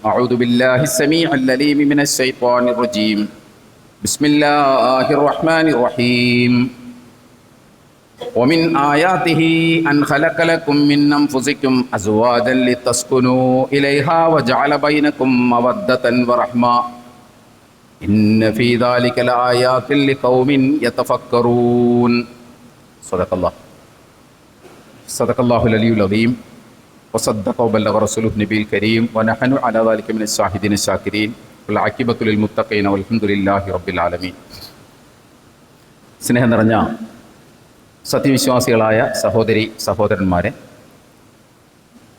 أعوذ بالله السميع العليم من الشيطان الرجيم بسم الله الرحمن الرحيم ومن آياته أن خلق لكم من أنفسكم أزواجا لتسكنوا إليها وجعل بينكم مودة ورحمة إن في ذلك لآيات لقوم يتفكرون صدق الله العلي العظيم وصدق وبلغ رسوله النبي الكريم ونحن على ذلك من الشاهدين الشاكرين والعاقبة للمتقين والحمد لله رب العالمين. സ്നേഹം നിറഞ്ഞ സത്യവിശ്വാസികളായ സഹോദരി സഹോദരന്മാരെ,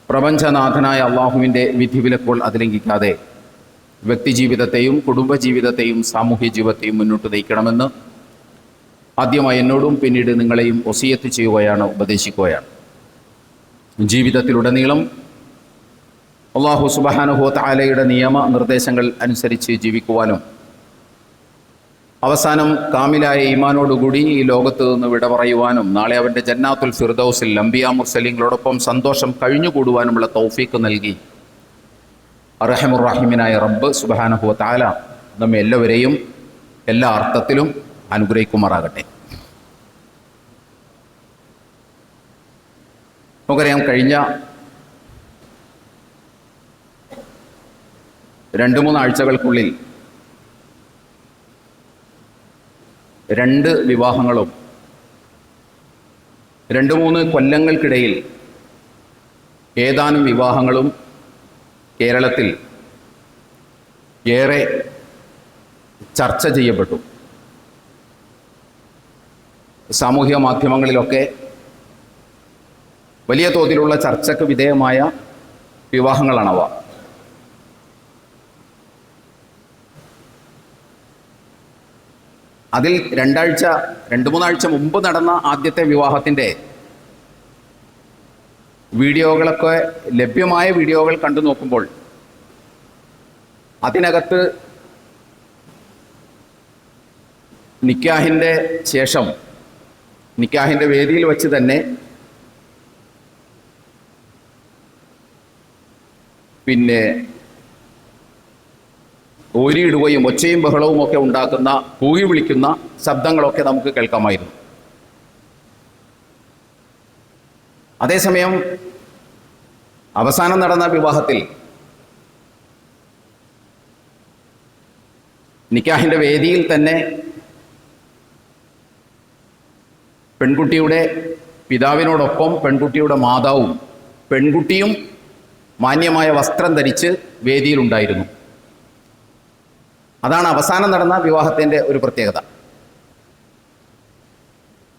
പ്രപഞ്ചനാഥനായ അള്ളാഹുവിൻ്റെ വിധിവിലക്കുകൾ അതിലംഘിക്കാതെ വ്യക്തിജീവിതത്തെയും കുടുംബജീവിതത്തെയും സാമൂഹ്യ ജീവിതത്തെയും മുന്നോട്ട് നയിക്കണമെന്ന് ആദ്യമായി എന്നോടും പിന്നീട് നിങ്ങളെയും വസിയത്ത് ചെയ്യുകയാണ്, ഉപദേശിക്കുകയാണ്. ജീവിതത്തിലുടനീളം അല്ലാഹു സുബ്ഹാനഹു വ തആലയുടെ നിയമ നിർദ്ദേശങ്ങൾ അനുസരിച്ച് ജീവിക്കുവാനും അവസാനം കാമിലായ ഈമാനോടുകൂടി ഈ ലോകത്ത് നിന്ന് വിട പറയുവാനും നാളെ അവൻ്റെ ജന്നാത്തുൽ ഫിർദൗസിൽ അംബിയാ മുർസലീങ്ങളോടൊപ്പം സന്തോഷം കഴിഞ്ഞുകൂടുവാനുമുള്ള തൗഫീക്ക് നൽകി അർഹമുർ റഹീമിനായ റബ്ബ് സുബ്ഹാനഹു വ തആല നമ്മെ എല്ലാവരെയും എല്ലാ അർത്ഥത്തിലും അനുഗ്രഹിക്കുമാറാകട്ടെ. നമുക്കറിയാം, കഴിഞ്ഞ 2-3 ആഴ്ചകൾക്കുള്ളിൽ 2 വിവാഹങ്ങളും 2-3 കൊല്ലങ്ങൾക്കിടയിൽ ഏതാനും വിവാഹങ്ങളും കേരളത്തിൽ ഏറെ ചർച്ച ചെയ്യപ്പെട്ടു. സാമൂഹിക മാധ്യമങ്ങളിലൊക്കെ വലിയ തോതിലുള്ള ചർച്ചയ്ക്ക് വിധേയമായ വിവാഹങ്ങളാണവ. അതിൽ 2-3 ആഴ്ച മുമ്പ് നടന്ന ആദ്യത്തെ വിവാഹത്തിൻ്റെ വീഡിയോകളൊക്കെ, ലഭ്യമായ വീഡിയോകൾ കണ്ടു നോക്കുമ്പോൾ അതിനകത്ത് നിക്കാഹിൻ്റെ ശേഷം നിക്കാഹിൻ്റെ വേദിയിൽ വച്ച് തന്നെ ഓരിയിടുകയും ഒച്ചയും ബഹളവും ഒക്കെ ഉണ്ടാക്കുന്ന, കൂകി വിളിക്കുന്ന ശബ്ദങ്ങളൊക്കെ നമുക്ക് കേൾക്കാമായിരുന്നു. അതേസമയം അവസാനം നടന്ന വിവാഹത്തിൽ നിക്കാഹിൻ്റെ വേദിയിൽ തന്നെ പെൺകുട്ടിയുടെ പിതാവിനോടൊപ്പം പെൺകുട്ടിയുടെ മാതാവും പെൺകുട്ടിയും മാന്യമായ വസ്ത്രം ധരിച്ച് വേദിയിലുണ്ടായിരുന്നു. അതാണ് അവസാനം നടന്ന വിവാഹത്തിൻ്റെ ഒരു പ്രത്യേകത.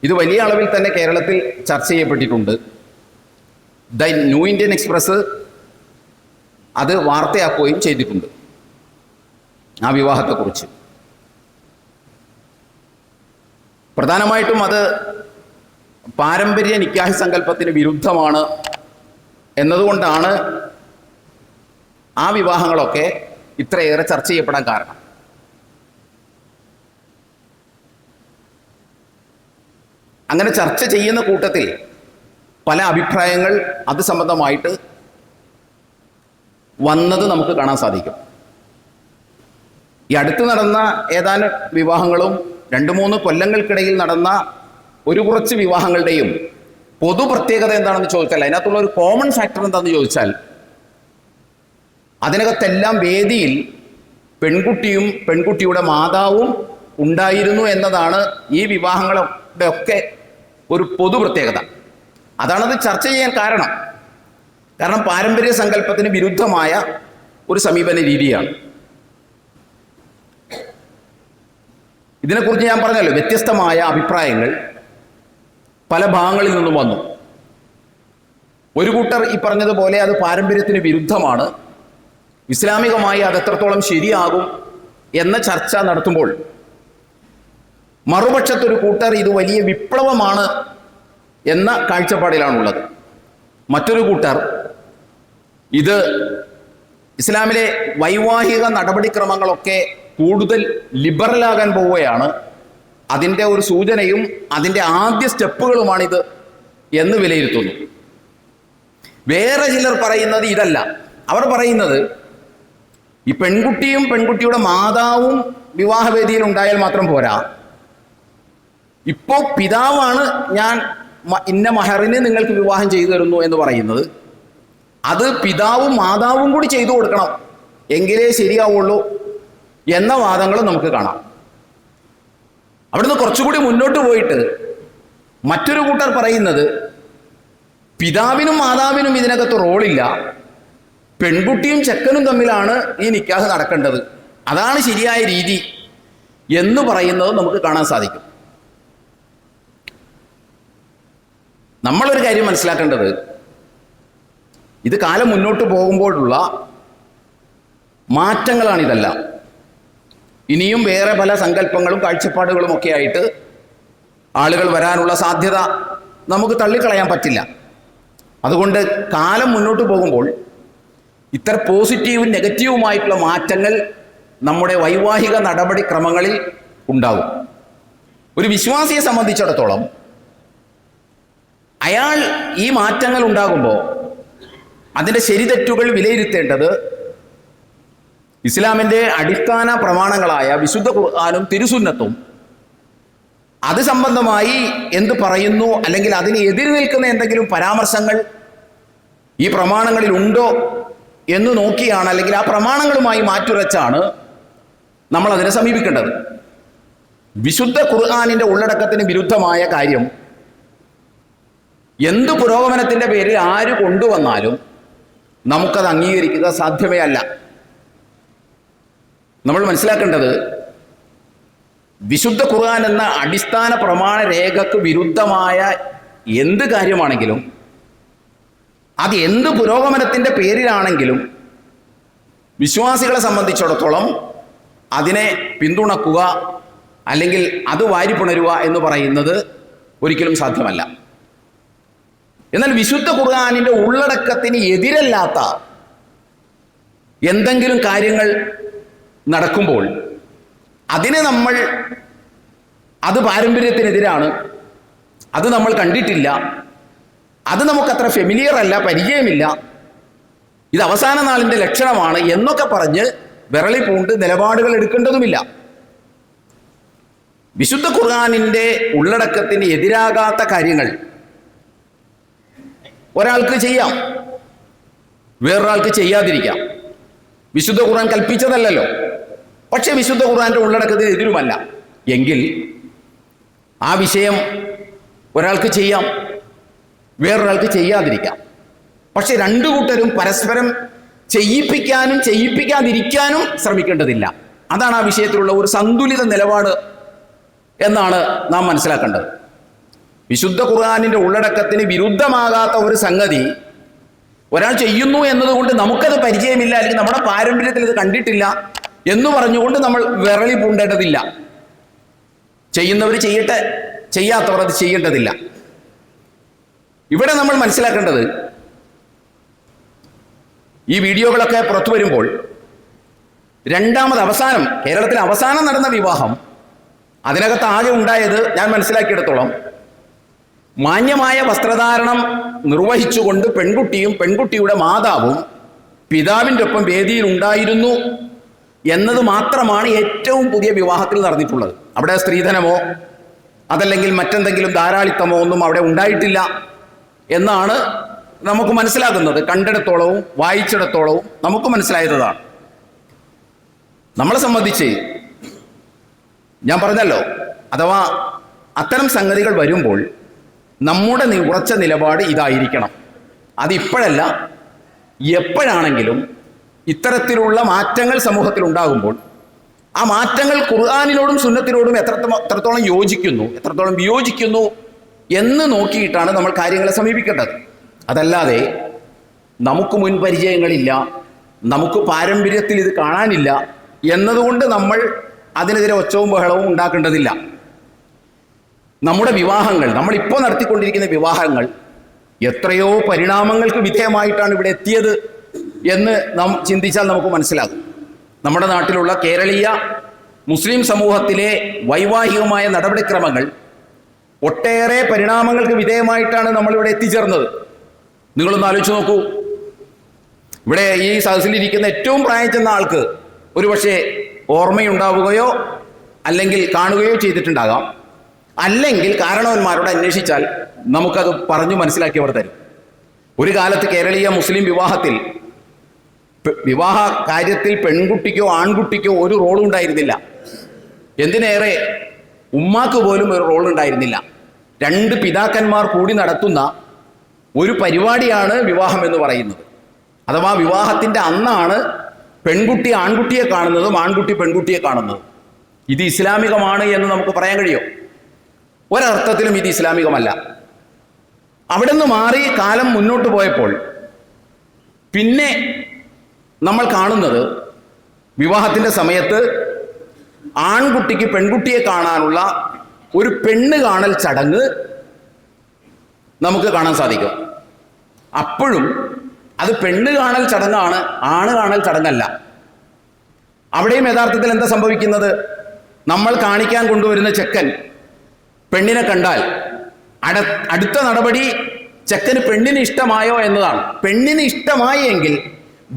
ഇത് വലിയ അളവിൽ തന്നെ കേരളത്തിൽ ചർച്ച ചെയ്യപ്പെട്ടിട്ടുണ്ട്. ദ ന്യൂ ഇന്ത്യൻ എക്സ്പ്രസ് അത് വാർത്തയാക്കുകയും ചെയ്തിട്ടുണ്ട് ആ വിവാഹത്തെക്കുറിച്ച്. പ്രധാനമായിട്ടും അത് പാരമ്പര്യ നിക്കാഹി സങ്കല്പത്തിന് വിരുദ്ധമാണ് എന്നതുകൊണ്ടാണ് ആ വിവാഹങ്ങളൊക്കെ ഇത്രയേറെ ചർച്ച ചെയ്യപ്പെടാൻ കാരണം. അങ്ങനെ ചർച്ച ചെയ്യുന്ന കൂട്ടത്തിൽ പല അഭിപ്രായങ്ങൾ അത് സംബന്ധമായിട്ട് വന്നത് നമുക്ക് കാണാൻ സാധിക്കും. ഈ അടുത്ത് നടന്ന ഏതാനും വിവാഹങ്ങളും 2-3 കൊല്ലങ്ങൾക്കിടയിൽ നടന്ന ഒരു കുറച്ച് വിവാഹങ്ങളുടെയും പൊതു പ്രത്യേകത എന്താണെന്ന് ചോദിച്ചാൽ, അതിനകത്തുള്ള ഒരു കോമൺ ഫാക്ടർ എന്താണെന്ന് ചോദിച്ചാൽ, അതിനകത്തെല്ലാം വേദിയിൽ പെൺകുട്ടിയും പെൺകുട്ടിയുടെ മാതാവും ഉണ്ടായിരുന്നു എന്നതാണ് ഈ വിവാഹങ്ങളുടെ ഒക്കെ ഒരു പൊതു പ്രത്യേകത. അതാണത് ചർച്ച ചെയ്യാൻ കാരണം. പാരമ്പര്യ സങ്കല്പത്തിന് വിരുദ്ധമായ ഒരു സമീപന രീതിയാണ്. ഇതിനെക്കുറിച്ച് ഞാൻ പറഞ്ഞല്ലോ, വ്യത്യസ്തമായ അഭിപ്രായങ്ങൾ പല ഭാഗങ്ങളിൽ നിന്നും വന്നു. ഒരു കൂട്ടർ ഈ പറഞ്ഞതുപോലെ അത് പാരമ്പര്യത്തിന് വിരുദ്ധമാണ്, ഇസ്ലാമികമായി അത് എത്രത്തോളം ശരിയാകും എന്ന ചർച്ച നടത്തുമ്പോൾ, മറുപക്ഷത്തൊരു കൂട്ടർ ഇത് വലിയ വിപ്ലവമാണ് എന്ന കാഴ്ചപ്പാടിലാണുള്ളത്. മറ്റൊരു കൂട്ടർ ഇത് ഇസ്ലാമിലെ വൈവാഹിക നടപടിക്രമങ്ങളൊക്കെ കൂടുതൽ ലിബറലാകാൻ പോവുകയാണ്, അതിൻ്റെ ഒരു സൂചനയും അതിൻ്റെ ആദ്യ സ്റ്റെപ്പുകളുമാണിത് എന്ന് വിലയിരുത്തുന്നു. വേറെ ചിലർ പറയുന്നത് ഇതല്ല. അവർ പറയുന്നത് ഈ പെൺകുട്ടിയും പെൺകുട്ടിയുടെ മാതാവും വിവാഹവേദിയിൽ ഉണ്ടായാൽ മാത്രം പോരാ. ഇപ്പോൾ പിതാവാണ് ഞാൻ ഇന്ന മഹറിന് നിങ്ങൾക്ക് വിവാഹം ചെയ്തു തരുന്നു എന്ന് പറയുന്നത്, അത് പിതാവും മാതാവും കൂടി ചെയ്തു കൊടുക്കണം എങ്കിലേ ശരിയാവുള്ളൂ എന്ന വാദങ്ങൾ നമുക്ക് കാണാം. അവിടുന്ന് കുറച്ചുകൂടി മുന്നോട്ട് പോയിട്ട് മറ്റൊരു കൂട്ടർ പറയുന്നത് പിതാവിനും മാതാവിനും ഇതിനകത്ത് റോളില്ല, പെൺകുട്ടിയും ചെക്കനും തമ്മിലാണ് ഈ നിക്കാഹ് നടക്കേണ്ടത്, അതാണ് ശരിയായ രീതി എന്ന് പറയുന്നത് നമുക്ക് കാണാൻ സാധിക്കും. നമ്മളൊരു കാര്യം മനസ്സിലാക്കേണ്ടത്, ഇത് കാലം മുന്നോട്ട് പോകുമ്പോഴുള്ള മാറ്റങ്ങളാണിതെല്ലാം. ഇനിയും വേറെ പല സങ്കല്പങ്ങളും കാഴ്ചപ്പാടുകളും ഒക്കെ ആയിട്ട് ആളുകൾ വരാനുള്ള സാധ്യത നമുക്ക് തള്ളിക്കളയാൻ പറ്റില്ല. അതുകൊണ്ട് കാലം മുന്നോട്ട് പോകുമ്പോൾ ഇത്ര പോസിറ്റീവും നെഗറ്റീവുമായിട്ടുള്ള മാറ്റങ്ങൾ നമ്മുടെ വൈവാഹിക നടപടിക്രമങ്ങളിൽ ഉണ്ടാകും. ഒരു വിശ്വാസിയെ സംബന്ധിച്ചിടത്തോളം അയാൾ ഈ മാറ്റങ്ങൾ ഉണ്ടാകുമ്പോൾ അതിൻ്റെ ശരിതെറ്റുകൾ വിലയിരുത്തേണ്ടത് ഇസ്ലാമിൻ്റെ അടിസ്ഥാന പ്രമാണങ്ങളായ വിശുദ്ധ ഖുർആനും തിരുസുന്നത്തും അത് സംബന്ധമായി എന്ത് പറയുന്നു, അല്ലെങ്കിൽ അതിന് എതിര് നിൽക്കുന്ന എന്തെങ്കിലും പരാമർശങ്ങൾ ഈ പ്രമാണങ്ങളിൽ ഉണ്ടോ എന്ന് നോക്കിയാണ്, അല്ലെങ്കിൽ ആ പ്രമാണങ്ങളുമായി മാറ്റുരച്ചാണ് നമ്മൾ അതിനെ സമീപിക്കേണ്ടത്. വിശുദ്ധ ഖുർആനിൻ്റെ ഉള്ളടക്കത്തിന് വിരുദ്ധമായ കാര്യം എന്ത് പുരോഗമനത്തിൻ്റെ പേരിൽ ആര് കൊണ്ടുവന്നാലും നമുക്കത് അംഗീകരിക്കുക സാധ്യമേ അല്ല. നമ്മൾ മനസ്സിലാക്കേണ്ടത്, വിശുദ്ധ ഖുർആൻ എന്ന അടിസ്ഥാന പ്രമാണ രേഖക്ക് വിരുദ്ധമായ എന്ത് കാര്യമാണെങ്കിലും, അത് എന്ത് പുരോഗമനത്തിൻ്റെ പേരിലാണെങ്കിലും വിശ്വാസികളെ സംബന്ധിച്ചിടത്തോളം അതിനെ പിന്തുണക്കുക അല്ലെങ്കിൽ അത് വാരിപ്പുണരുക എന്ന് പറയുന്നത് ഒരിക്കലും സാധ്യമല്ല. എന്നാൽ വിശുദ്ധ ഖുർആനിൻ്റെ ഉള്ളടക്കത്തിന് എതിരല്ലാത്ത എന്തെങ്കിലും കാര്യങ്ങൾ നടക്കുമ്പോൾ അതിനെ നമ്മൾ, അത് പാരമ്പര്യത്തിനെതിരാണ്, അത് നമ്മൾ കണ്ടിട്ടില്ല, അത് നമുക്കത്ര ഫെമിലിയർ അല്ല, പരിചയമില്ല, ഇത് അവസാന നാളിൻ്റെ ലക്ഷണമാണ് എന്നൊക്കെ പറഞ്ഞ് വിരളി പൂണ്ട് നിലപാടുകൾ എടുക്കേണ്ടതുമില്ല. വിശുദ്ധ ഖുർആനിൻ്റെ ഉള്ളടക്കത്തിന് എതിരാകാത്ത കാര്യങ്ങൾ ഒരാൾക്ക് ചെയ്യാം, വേറൊരാൾക്ക് ചെയ്യാതിരിക്കാം. വിശുദ്ധ ഖുർആൻ കൽപ്പിച്ചതല്ലല്ലോ. പക്ഷെ വിശുദ്ധ ഖുർആന്റെ ഉള്ളടക്കത്തിന് എതിരുമല്ല എങ്കിൽ ആ വിഷയം ഒരാൾക്ക് ചെയ്യാം, വേറൊരാൾക്ക് ചെയ്യാതിരിക്കാം. പക്ഷെ രണ്ടു കൂട്ടരും പരസ്പരം ചെയ്യിപ്പിക്കാനും ചെയ്യിപ്പിക്കാതിരിക്കാനും ശ്രമിക്കേണ്ടതില്ല. അതാണ് ആ വിഷയത്തിലുള്ള ഒരു സന്തുലിത നിലപാട് എന്നാണ് നാം മനസ്സിലാക്കേണ്ടത്. വിശുദ്ധ ഖുർആനിൻ്റെ ഉള്ളടക്കത്തിന് വിരുദ്ധമാകാത്ത ഒരു സംഗതി ഒരാൾ ചെയ്യുന്നു എന്നതുകൊണ്ട് നമുക്കത് പരിചയമില്ല, അല്ലെങ്കിൽ നമ്മുടെ പാരമ്പര്യത്തിൽ ഇത് കണ്ടിട്ടില്ല എന്ന് പറഞ്ഞുകൊണ്ട് നമ്മൾ വിരളി പൂണ്ടേണ്ടതില്ല. ചെയ്യുന്നവർ ചെയ്യട്ടെ, ചെയ്യാത്തവർ അത് ചെയ്യേണ്ടതില്ല. ഇവിടെ നമ്മൾ മനസ്സിലാക്കേണ്ടത്, ഈ വീഡിയോകളൊക്കെ പുറത്തു വരുമ്പോൾ അവസാനം കേരളത്തിൽ അവസാനം നടന്ന വിവാഹം, അതിനകത്ത് ആകെ ഉണ്ടായത് ഞാൻ മനസ്സിലാക്കിയെടുത്തോളം മാന്യമായ വസ്ത്രധാരണം നിർവഹിച്ചുകൊണ്ട് പെൺകുട്ടിയും പെൺകുട്ടിയുടെ മാതാവും പിതാവിൻ്റെ ഒപ്പം വേദിയിൽ ഉണ്ടായിരുന്നു എന്നത് മാത്രമാണ് ഏറ്റവും പുതിയ വിവാഹത്തിൽ നടന്നിട്ടുള്ളത്. അവിടെ സ്ത്രീധനമോ അതല്ലെങ്കിൽ മറ്റെന്തെങ്കിലും ധാരാളിത്തമോ ഒന്നും അവിടെ ഉണ്ടായിട്ടില്ല എന്നാണ് നമുക്ക് മനസ്സിലാകുന്നത്. കണ്ടിടത്തോളവും വായിച്ചിടത്തോളവും നമുക്ക് മനസ്സിലായതാണ്. നമ്മളെ സംബന്ധിച്ച് ഞാൻ പറഞ്ഞല്ലോ, അഥവാ അത്തരം സംഗതികൾ വരുമ്പോൾ നമ്മുടെ ഉറച്ച നിലപാട് ഇതായിരിക്കണം. അതിപ്പോഴല്ല, എപ്പോഴാണെങ്കിലും ഇത്തരത്തിലുള്ള മാറ്റങ്ങൾ സമൂഹത്തിൽ ഉണ്ടാകുമ്പോൾ ആ മാറ്റങ്ങൾ ഖുർആനിനോടും സുന്നത്തിനോടും എത്രത്തോളം യോജിക്കുന്നു, എത്രത്തോളം വിയോജിക്കുന്നു എന്ന് നോക്കിയിട്ടാണ് നമ്മൾ കാര്യങ്ങളെ സമീപിക്കേണ്ടത്. അതല്ലാതെ നമുക്ക് മുൻപരിചയങ്ങളില്ല, നമുക്ക് പാരമ്പര്യത്തിൽ ഇത് കാണാനില്ല എന്നതുകൊണ്ട് നമ്മൾ അതിനെതിരെ ഒച്ചവും ബഹളവും ഉണ്ടാക്കേണ്ടതില്ല. നമ്മുടെ വിവാഹങ്ങൾ, നമ്മളിപ്പോൾ നടത്തിക്കൊണ്ടിരിക്കുന്ന വിവാഹങ്ങൾ എത്രയോ പരിണാമങ്ങൾക്ക് വിധേയമായിട്ടാണ് ഇവിടെ എത്തിയത് എന്ന് നാം ചിന്തിച്ചാൽ നമുക്ക് മനസ്സിലാകും. നമ്മുടെ നാട്ടിലുള്ള കേരളീയ മുസ്ലിം സമൂഹത്തിലെ വൈവാഹികമായ നടപടിക്രമങ്ങൾ ഒട്ടേറെ പരിണാമങ്ങൾക്ക് വിധേയമായിട്ടാണ് നമ്മളിവിടെ എത്തിച്ചേർന്നത്. നിങ്ങളൊന്ന് ആലോചിച്ച് നോക്കൂ. ഇവിടെ ഈ സദസ്സിലിരിക്കുന്ന ഏറ്റവും പ്രായം ചെന്ന ആൾക്ക് ഒരുപക്ഷെ ഓർമ്മയുണ്ടാവുകയോ അല്ലെങ്കിൽ കാണുകയോ ചെയ്തിട്ടുണ്ടാകാം. അല്ലെങ്കിൽ കാരണവന്മാരോട് അന്വേഷിച്ചാൽ നമുക്കത് പറഞ്ഞു മനസ്സിലാക്കിയവർ തരും. ഒരു കാലത്ത് കേരളീയ മുസ്ലിം വിവാഹ കാര്യത്തിൽ പെൺകുട്ടിക്കോ ആൺകുട്ടിക്കോ ഒരു റോളും ഉണ്ടായിരുന്നില്ല. എന്തിനേറെ ഉമ്മാക്ക് പോലും ഒരു റോൾ ഉണ്ടായിരുന്നില്ല. 2 പിതാക്കന്മാർ കൂടി നടത്തുന്ന ഒരു പരിപാടിയാണ് വിവാഹം എന്ന് പറയുന്നത്. അഥവാ വിവാഹത്തിൻ്റെ അന്നാണ് പെൺകുട്ടി ആൺകുട്ടിയെ കാണുന്നതും ആൺകുട്ടി പെൺകുട്ടിയെ കാണുന്നതും. ഇത് ഇസ്ലാമികമാണ് എന്ന് നമുക്ക് പറയാൻ കഴിയും? ഒരർത്ഥത്തിലും ഇത് ഇസ്ലാമികമല്ല. അവിടെ നിന്ന് മാറി കാലം മുന്നോട്ട് പോയപ്പോൾ പിന്നെ നമ്മൾ കാണുന്നത് വിവാഹത്തിൻ്റെ സമയത്ത് ആൺകുട്ടിക്ക് പെൺകുട്ടിയെ കാണാനുള്ള ഒരു പെണ്ണ് കാണൽ ചടങ്ങ് നമുക്ക് കാണാൻ സാധിക്കും. അപ്പോഴും അത് പെണ്ണ് കാണൽ ചടങ്ങാണ്, ആണ് കാണൽ ചടങ്ങല്ല. അവിടെയും യഥാർത്ഥത്തിൽ എന്താ സംഭവിക്കുന്നത്? നമ്മൾ കാണിക്കാൻ കൊണ്ടുവരുന്ന ചെക്കൻ പെണ്ണിനെ കണ്ടാൽ അടുത്ത നടപടി ചെക്കന് പെണ്ണിന് ഇഷ്ടമായോ എന്നതാണ്. പെണ്ണിന് ഇഷ്ടമായി എങ്കിൽ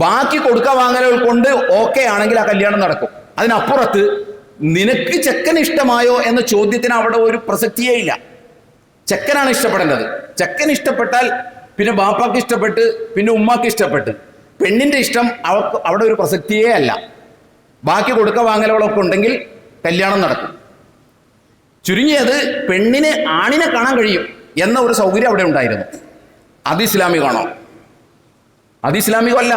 ബാക്കി കൊടുക്ക വാങ്ങലുകൾ കൊണ്ട് ഓക്കെ ആണെങ്കിൽ ആ കല്യാണം നടക്കും. അതിനപ്പുറത്ത് നിനക്ക് ചെക്കൻ ഇഷ്ടമായോ എന്ന ചോദ്യത്തിന് അവിടെ ഒരു പ്രസക്തിയേ ഇല്ല. ചെക്കനാണ് ഇഷ്ടപ്പെടേണ്ടത്. ചെക്കൻ ഇഷ്ടപ്പെട്ടാൽ പിന്നെ ബാപ്പാക്ക് ഇഷ്ടപ്പെട്ട് പിന്നെ ഉമ്മാക്ക് ഇഷ്ടപ്പെട്ട്, പെണ്ണിന്റെ ഇഷ്ടം അവിടെ ഒരു പ്രസക്തിയേ അല്ല. ബാക്കി കൊടുക്ക വാങ്ങലുകളൊക്കെ ഉണ്ടെങ്കിൽ കല്യാണം നടക്കും. ചുരുങ്ങിയത് പെണ്ണിന് ആണിനെ കാണാൻ കഴിയും എന്ന ഒരു സൗകര്യം അവിടെ ഉണ്ടായിരുന്നു. അത് ഇസ്ലാമികമാണോ? അത് ഇസ്ലാമികമല്ല.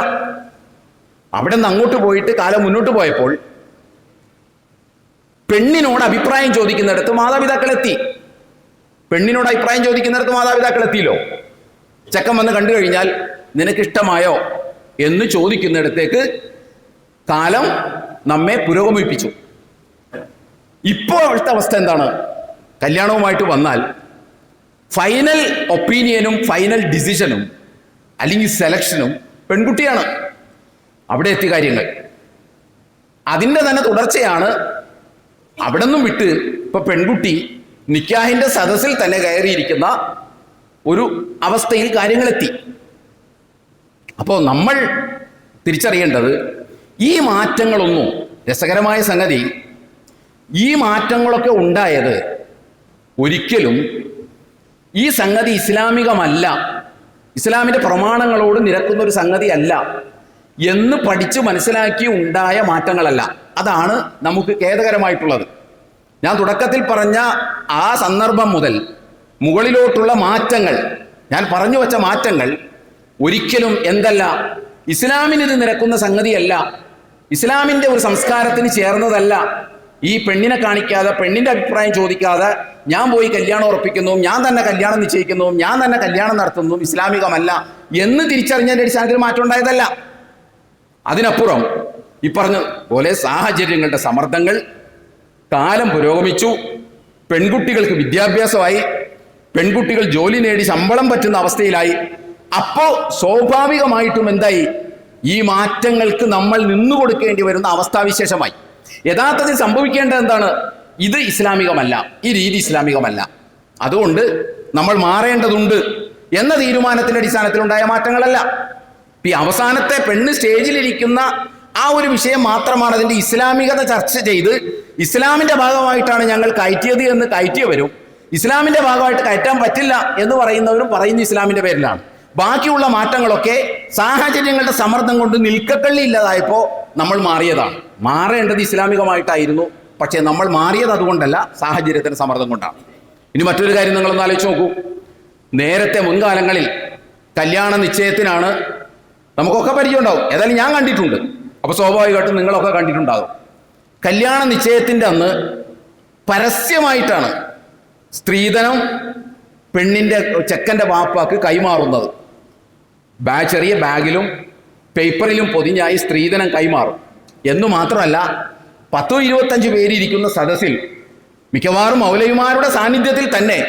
അവിടെ നിന്ന് അങ്ങോട്ട് പോയിട്ട് കാലം മുന്നോട്ട് പോയപ്പോൾ പെണ്ണിനോട് അഭിപ്രായം ചോദിക്കുന്നിടത്ത് മാതാപിതാക്കൾ എത്തി. പെണ്ണിനോട് അഭിപ്രായം ചോദിക്കുന്നിടത്ത് മാതാപിതാക്കൾ എത്തിയല്ലോ. ചെക്കൻ വന്ന് കണ്ടു കഴിഞ്ഞാൽ നിനക്കിഷ്ടമായോ എന്ന് ചോദിക്കുന്നിടത്തേക്ക് കാലം നമ്മെ പുരോഗമിപ്പിച്ചു. ഇപ്പോഴത്തെ അവസ്ഥ എന്താണ്? കല്യാണവുമായിട്ട് വന്നാൽ ഫൈനൽ ഒപ്പീനിയനും ഫൈനൽ ഡിസിഷനും അല്ലെങ്കിൽ സെലക്ഷനും പെൺകുട്ടിയാണ്. അവിടെ എത്തി കാര്യങ്ങൾ. അതിൻ്റെ തന്നെ തുടർച്ചയാണ്. അവിടെ നിന്നും വിട്ട് ഇപ്പൊ പെൺകുട്ടി നിക്കാഹിന്റെ സദസ്സിൽ തന്നെ കയറിയിരിക്കുന്ന ഒരു അവസ്ഥയിൽ കാര്യങ്ങളെത്തി. അപ്പോൾ നമ്മൾ തിരിച്ചറിയേണ്ടത് ഈ മാറ്റങ്ങളൊന്നും, രസകരമായ സംഗതി, ഈ മാറ്റങ്ങളൊക്കെ ഉണ്ടായത് ഒരിക്കലും ഈ സംഗതി ഇസ്ലാമികമല്ല, ഇസ്ലാമിൻ്റെ പ്രമാണങ്ങളോട് നിരക്കുന്ന ഒരു സംഗതി അല്ല എന്ന് പഠിച്ച് മനസ്സിലാക്കി ഉണ്ടായ മാറ്റങ്ങളല്ല. അതാണ് നമുക്ക് ഖേദകരമായിട്ടുള്ളത്. ഞാൻ തുടക്കത്തിൽ പറഞ്ഞ ആ സന്ദർഭം മുതൽ മുകളിലോട്ടുള്ള മാറ്റങ്ങൾ, ഞാൻ പറഞ്ഞു വച്ച മാറ്റങ്ങൾ ഒരിക്കലും എന്തല്ല, ഇസ്ലാമിന് ഇത് നിരക്കുന്ന സംഗതിയല്ല, ഇസ്ലാമിൻ്റെ ഒരു സംസ്കാരത്തിന് ചേർന്നതല്ല. ഈ പെണ്ണിനെ കാണിക്കാതെ, പെണ്ണിൻ്റെ അഭിപ്രായം ചോദിക്കാതെ ഞാൻ പോയി കല്യാണം ഉറപ്പിക്കുന്നു, ഞാൻ തന്നെ കല്യാണം നിശ്ചയിക്കുന്നു, ഞാൻ തന്നെ കല്യാണം നടത്തുന്നു, ഇസ്ലാമികമല്ല എന്ന് തിരിച്ചറിഞ്ഞതിൻ്റെ അടിസ്ഥാനത്തിൽ മാറ്റം ഉണ്ടായതല്ല. അതിനപ്പുറം ഈ പറഞ്ഞ പോലെ സാഹചര്യങ്ങളുടെ സമ്മർദ്ദങ്ങൾ, കാലം പുരോഗമിച്ചു, പെൺകുട്ടികൾക്ക് വിദ്യാഭ്യാസമായി, പെൺകുട്ടികൾ ജോലി നേടി ശമ്പളം പറ്റുന്ന അവസ്ഥയിലായി. അപ്പോൾ സ്വാഭാവികമായിട്ടും എന്തായി? ഈ മാറ്റങ്ങൾക്ക് നമ്മൾ നിന്നുകൊടുക്കേണ്ടി വരുന്ന അവസ്ഥാവിശേഷമായി. യഥാർത്ഥത്തിൽ സംഭവിക്കേണ്ടത് എന്താണ്? ഇത് ഇസ്ലാമികമല്ല, ഈ രീതി ഇസ്ലാമികമല്ല, അതുകൊണ്ട് നമ്മൾ മാറേണ്ടതുണ്ട് എന്ന തീരുമാനത്തിന്റെ അടിസ്ഥാനത്തിലുണ്ടായ മാറ്റങ്ങളല്ല. ഈ അവസാനത്തെ പെണ്ണ് സ്റ്റേജിലിരിക്കുന്ന ആ ഒരു വിഷയം മാത്രമാണ് അതിൻ്റെ ഇസ്ലാമികത ചർച്ച ചെയ്ത് ഇസ്ലാമിൻ്റെ ഭാഗമായിട്ടാണ് ഞങ്ങൾ കയറ്റിയത് എന്ന് കയറ്റിയവരും, ഇസ്ലാമിൻ്റെ ഭാഗമായിട്ട് കയറ്റാൻ പറ്റില്ല എന്ന് പറയുന്നവരും പറയുന്ന ഇസ്ലാമിൻ്റെ പേരിലാണ്. ബാക്കിയുള്ള മാറ്റങ്ങളൊക്കെ സാഹചര്യങ്ങളുടെ സമ്മർദ്ദം കൊണ്ട് നിൽക്കക്കള്ളി ഇല്ലാതായപ്പോൾ നമ്മൾ മാറിയതാണ്. മാറേണ്ടത് ഇസ്ലാമികമായിട്ടായിരുന്നു, പക്ഷേ നമ്മൾ മാറിയത് അതുകൊണ്ടല്ല, സാഹചര്യത്തിൻ്റെ സമ്മർദ്ദം കൊണ്ടാണ്. ഇനി മറ്റൊരു കാര്യം നിങ്ങളൊന്ന് ആലോചിച്ച് നോക്കൂ. നേരത്തെ മുൻകാലങ്ങളിൽ കല്യാണ നിശ്ചയത്തിനാണ്, നമുക്കൊക്കെ പരിചയമുണ്ടാവും, ഏതായാലും ഞാൻ കണ്ടിട്ടുണ്ട്, അപ്പോൾ സ്വാഭാവികമായിട്ടും നിങ്ങളൊക്കെ കണ്ടിട്ടുണ്ടാകും. കല്യാണ നിശ്ചയത്തിൻ്റെ അന്ന് പരസ്യമായിട്ടാണ് സ്ത്രീധനം പെണ്ണിൻ്റെ ചെക്കൻ്റെ വാപ്പാക്ക് കൈമാറുന്നത്. ചെറിയ ബാഗിലും പേപ്പറിലും പൊതിഞ്ഞായി സ്ത്രീധനം കൈമാറും. എന്നു മാത്രമല്ല, 10-25 പേരിയ്ക്കുന്ന സദസ്സിൽ മിക്കവാറും മൗലവിമാരുടെ സാന്നിധ്യത്തിൽ തന്നെ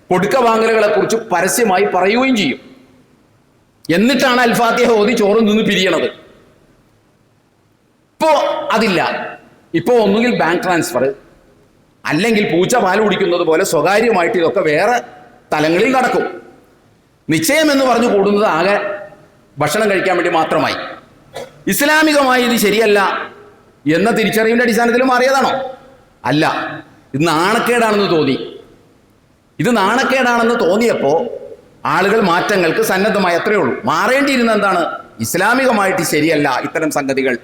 കൊടുക്ക വാങ്ങലുകളെ കുറിച്ച് പരസ്യമായി പറയുകയും ചെയ്യും. എന്നിട്ടാണ് അൽഫാത്തിഹ ഓതി ചോറും നിന്ന് പിരിയണത്. ഇപ്പോ അതില്ല. ഇപ്പോൾ ഒന്നുകിൽ ബാങ്ക് ട്രാൻസ്ഫർ, അല്ലെങ്കിൽ പൂച്ച പാൽ കുടിക്കുന്നത് പോലെ സ്വകാര്യമായിട്ട് ഇതൊക്കെ വേറെ തലങ്ങളിൽ നടക്കും. നിശ്ചയം എന്ന് പറഞ്ഞു കൂടുന്നത് ആകെ ഭക്ഷണം കഴിക്കാൻ വേണ്ടി മാത്രമായി. ഇസ്ലാമികമായി ഇത് ശരിയല്ല എന്ന തിരിച്ചറിവിൻ്റെ അടിസ്ഥാനത്തിൽ മാറിയതാണോ? അല്ല. ഇത് നാണക്കേടാണെന്ന് തോന്നി. ഇത് നാണക്കേടാണെന്ന് തോന്നിയപ്പോൾ ആളുകൾ മാറ്റങ്ങൾക്ക് സന്നദ്ധമായി. അത്രയേ ഉള്ളൂ. മാറേണ്ടിയിരുന്ന എന്താണ്? ഇസ്ലാമികമായിട്ട് ശരിയല്ല ഇത്തരം സംഗതികൾ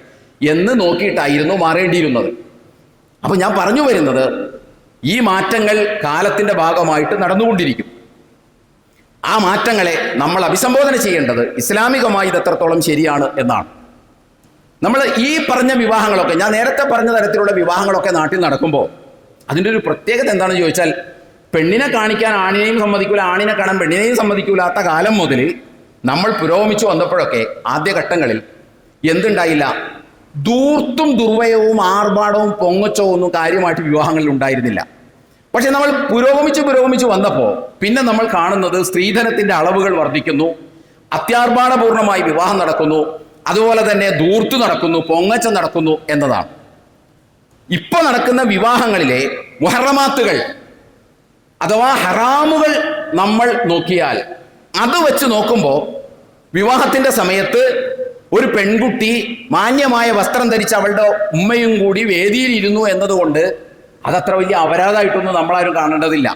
എന്ന് നോക്കിയിട്ടായിരുന്നു മാറേണ്ടിയിരുന്നത്. അപ്പം ഞാൻ പറഞ്ഞു വരുന്നത്, ഈ മാറ്റങ്ങൾ കാലത്തിൻ്റെ ഭാഗമായിട്ട് നടന്നുകൊണ്ടിരിക്കും. ആ മാറ്റങ്ങളെ നമ്മൾ അഭിസംബോധന ചെയ്യേണ്ടത് ഇസ്ലാമികമായി ഇത് എത്രത്തോളം ശരിയാണ് എന്നാണ്. നമ്മൾ ഈ പറഞ്ഞ വിവാഹങ്ങളൊക്കെ, ഞാൻ നേരത്തെ പറഞ്ഞ തരത്തിലുള്ള വിവാഹങ്ങളൊക്കെ നാട്ടിൽ നടക്കുമ്പോൾ അതിൻ്റെ ഒരു പ്രത്യേകത എന്താണെന്ന് ചോദിച്ചാൽ, പെണ്ണിനെ കാണിക്കാൻ ആണിനെയും സമ്മതിക്കൂല, ആണിനെ കാണാൻ പെണ്ണിനെയും സമ്മതിക്കൂലാത്ത കാലം മുതൽ നമ്മൾ പുരോഗമിച്ചു വന്നപ്പോഴൊക്കെ ആദ്യഘട്ടങ്ങളിൽ എന്തുണ്ടായില്ല? ധൂർത്തും ദുർവയവും ആർഭാടവും പൊങ്ങച്ചവും ഒന്നും കാര്യമായിട്ട് വിവാഹങ്ങളിൽ ഉണ്ടായിരുന്നില്ല. പക്ഷെ നമ്മൾ പുരോഗമിച്ചു വന്നപ്പോൾ പിന്നെ നമ്മൾ കാണുന്നത് സ്ത്രീധനത്തിൻ്റെ അളവുകൾ വർദ്ധിക്കുന്നു, അത്യാർഭാടപൂർണമായി വിവാഹം നടക്കുന്നു, അതുപോലെ തന്നെ ധൂർത്ത് നടക്കുന്നു, പൊങ്ങച്ചം നടക്കുന്നു എന്നതാണ്. ഇപ്പോൾ നടക്കുന്ന വിവാഹങ്ങളിലെ മുഹറമാത്തുകൾ അഥവാ ഹറാമുകൾ നമ്മൾ നോക്കിയാൽ, അത് വെച്ച് നോക്കുമ്പോൾ വിവാഹത്തിൻ്റെ സമയത്ത് ഒരു പെൺകുട്ടി മാന്യമായ വസ്ത്രം ധരിച്ച് അവളുടെ ഉമ്മയും കൂടി വേദിയിലിരുന്നു എന്നതുകൊണ്ട് അതത്ര വലിയ അപരാധമായിട്ടൊന്നും നമ്മളാരും കാണേണ്ടതില്ല.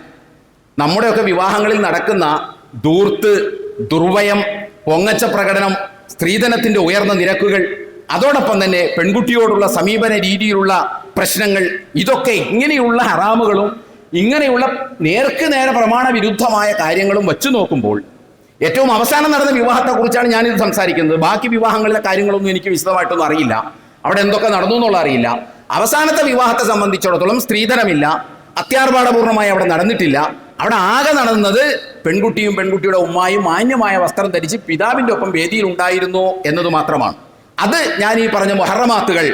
നമ്മുടെയൊക്കെ വിവാഹങ്ങളിൽ നടക്കുന്ന ധൂർത്ത്, ദുർവയം, പൊങ്ങച്ച പ്രകടനം, സ്ത്രീധനത്തിൻ്റെ ഉയർന്ന നിരക്കുകൾ, അതോടൊപ്പം തന്നെ പെൺകുട്ടിയോടുള്ള സമീപന രീതിയിലുള്ള പ്രശ്നങ്ങൾ, ഇതൊക്കെ ഇങ്ങനെയുള്ള ഹറാമുകളും ഇങ്ങനെയുള്ള നേർക്ക് നേരെ പ്രമാണ വിരുദ്ധമായ കാര്യങ്ങളും വെച്ചു നോക്കുമ്പോൾ ഏറ്റവും അവസാനം നടന്ന വിവാഹത്തെക്കുറിച്ചാണ് ഞാനിത് സംസാരിക്കുന്നത്. ബാക്കി വിവാഹങ്ങളിലെ കാര്യങ്ങളൊന്നും എനിക്ക് വിശദമായിട്ടൊന്നും അറിയില്ല, അവിടെ എന്തൊക്കെ നടന്നു എന്നുള്ള അറിയില്ല. അവസാനത്തെ വിവാഹത്തെ സംബന്ധിച്ചിടത്തോളം സ്ത്രീധനമില്ല, അത്യാർഭാടപൂർണമായി അവിടെ നടന്നിട്ടില്ല. അവിടെ ആകെ നടന്നത് പെൺകുട്ടിയും പെൺകുട്ടിയുടെ ഉമ്മായും മാന്യമായ വസ്ത്രം ധരിച്ച് പിതാവിൻ്റെ ഒപ്പം വേദിയിൽ ഉണ്ടായിരുന്നു എന്നത് മാത്രമാണ്. അത് ഞാൻ ഈ പറഞ്ഞ മുഹറമാത്തുകൾ,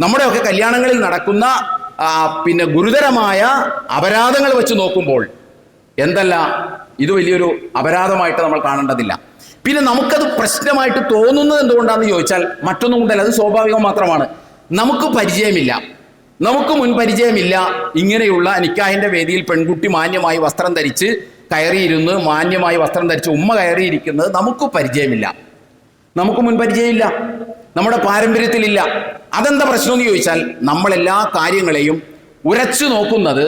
നമ്മുടെയൊക്കെ കല്യാണങ്ങളിൽ നടക്കുന്ന പിന്നെ ഗുരുതരമായ അപരാധങ്ങൾ വെച്ച് നോക്കുമ്പോൾ എന്തല്ല, ഇത് വലിയൊരു അപരാധമായിട്ട് നമ്മൾ കാണേണ്ടതില്ല. പിന്നെ നമുക്കത് പ്രശ്നമായിട്ട് തോന്നുന്നത് എന്തുകൊണ്ടാണെന്ന് ചോദിച്ചാൽ മറ്റൊന്നും കൊണ്ടല്ല, അത് സ്വാഭാവികം മാത്രമാണ്. നമുക്ക് പരിചയമില്ല, നമുക്ക് മുൻപരിചയമില്ല. ഇങ്ങനെയുള്ള നിക്കാഹിൻ്റെ വേദിയിൽ പെൺകുട്ടി മാന്യമായി വസ്ത്രം ധരിച്ച് കയറിയിരുന്ന്, മാന്യമായി വസ്ത്രം ധരിച്ച് ഉമ്മ കയറിയിരിക്കുന്നത് നമുക്ക് പരിചയമില്ല, നമുക്ക് മുൻപരിചയമില്ല, നമ്മുടെ പാരമ്പര്യത്തിലില്ല. അതെന്താ പ്രശ്നമെന്ന് ചോദിച്ചാൽ നമ്മളെല്ലാ കാര്യങ്ങളെയും ഉരച്ചു നോക്കുന്നത്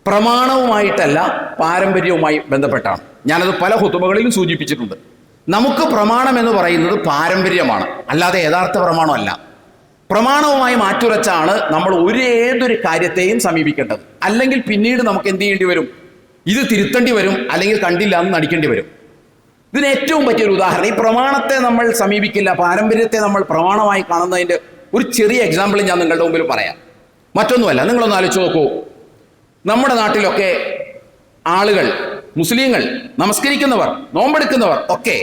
പ്രമാണവുമായിട്ടല്ല, പാരമ്പര്യവുമായി ബന്ധപ്പെട്ടാണ്. ഞാനത് പല ഹുതുബകളിലും സൂചിപ്പിച്ചിട്ടുണ്ട്. നമുക്ക് പ്രമാണം എന്ന് പറയുന്നത് പാരമ്പര്യമാണ്, അല്ലാതെ യഥാർത്ഥ പ്രമാണമല്ല. പ്രമാണവുമായി മാറ്റുരച്ചാണ് നമ്മൾ ഏതൊരു കാര്യത്തെയും സമീപിക്കേണ്ടത്. അല്ലെങ്കിൽ പിന്നീട് നമുക്ക് എന്ത് ചെയ്യേണ്ടി വരും? ഇത് തിരുത്തേണ്ടി വരും, അല്ലെങ്കിൽ കണ്ടില്ല എന്ന് നടിക്കേണ്ടി വരും. ഇതിന് ഏറ്റവും പറ്റിയൊരു ഉദാഹരണം, ഈ പ്രമാണത്തെ നമ്മൾ സമീപിക്കില്ല, പാരമ്പര്യത്തെ നമ്മൾ പ്രമാണമായി കാണുന്നതിൻ്റെ ഒരു ചെറിയ എക്സാമ്പിൾ ഞാൻ നിങ്ങളുടെ മുമ്പിൽ പറയാം. മറ്റൊന്നുമല്ല, നിങ്ങളൊന്ന് ആലോചിച്ച് നോക്കൂ. നമ്മുടെ നാട്ടിലൊക്കെ ആളുകൾ, മുസ്ലിങ്ങൾ, നമസ്കരിക്കുന്നവർ, നോമ്പെടുക്കുന്നവർ ഒക്കെ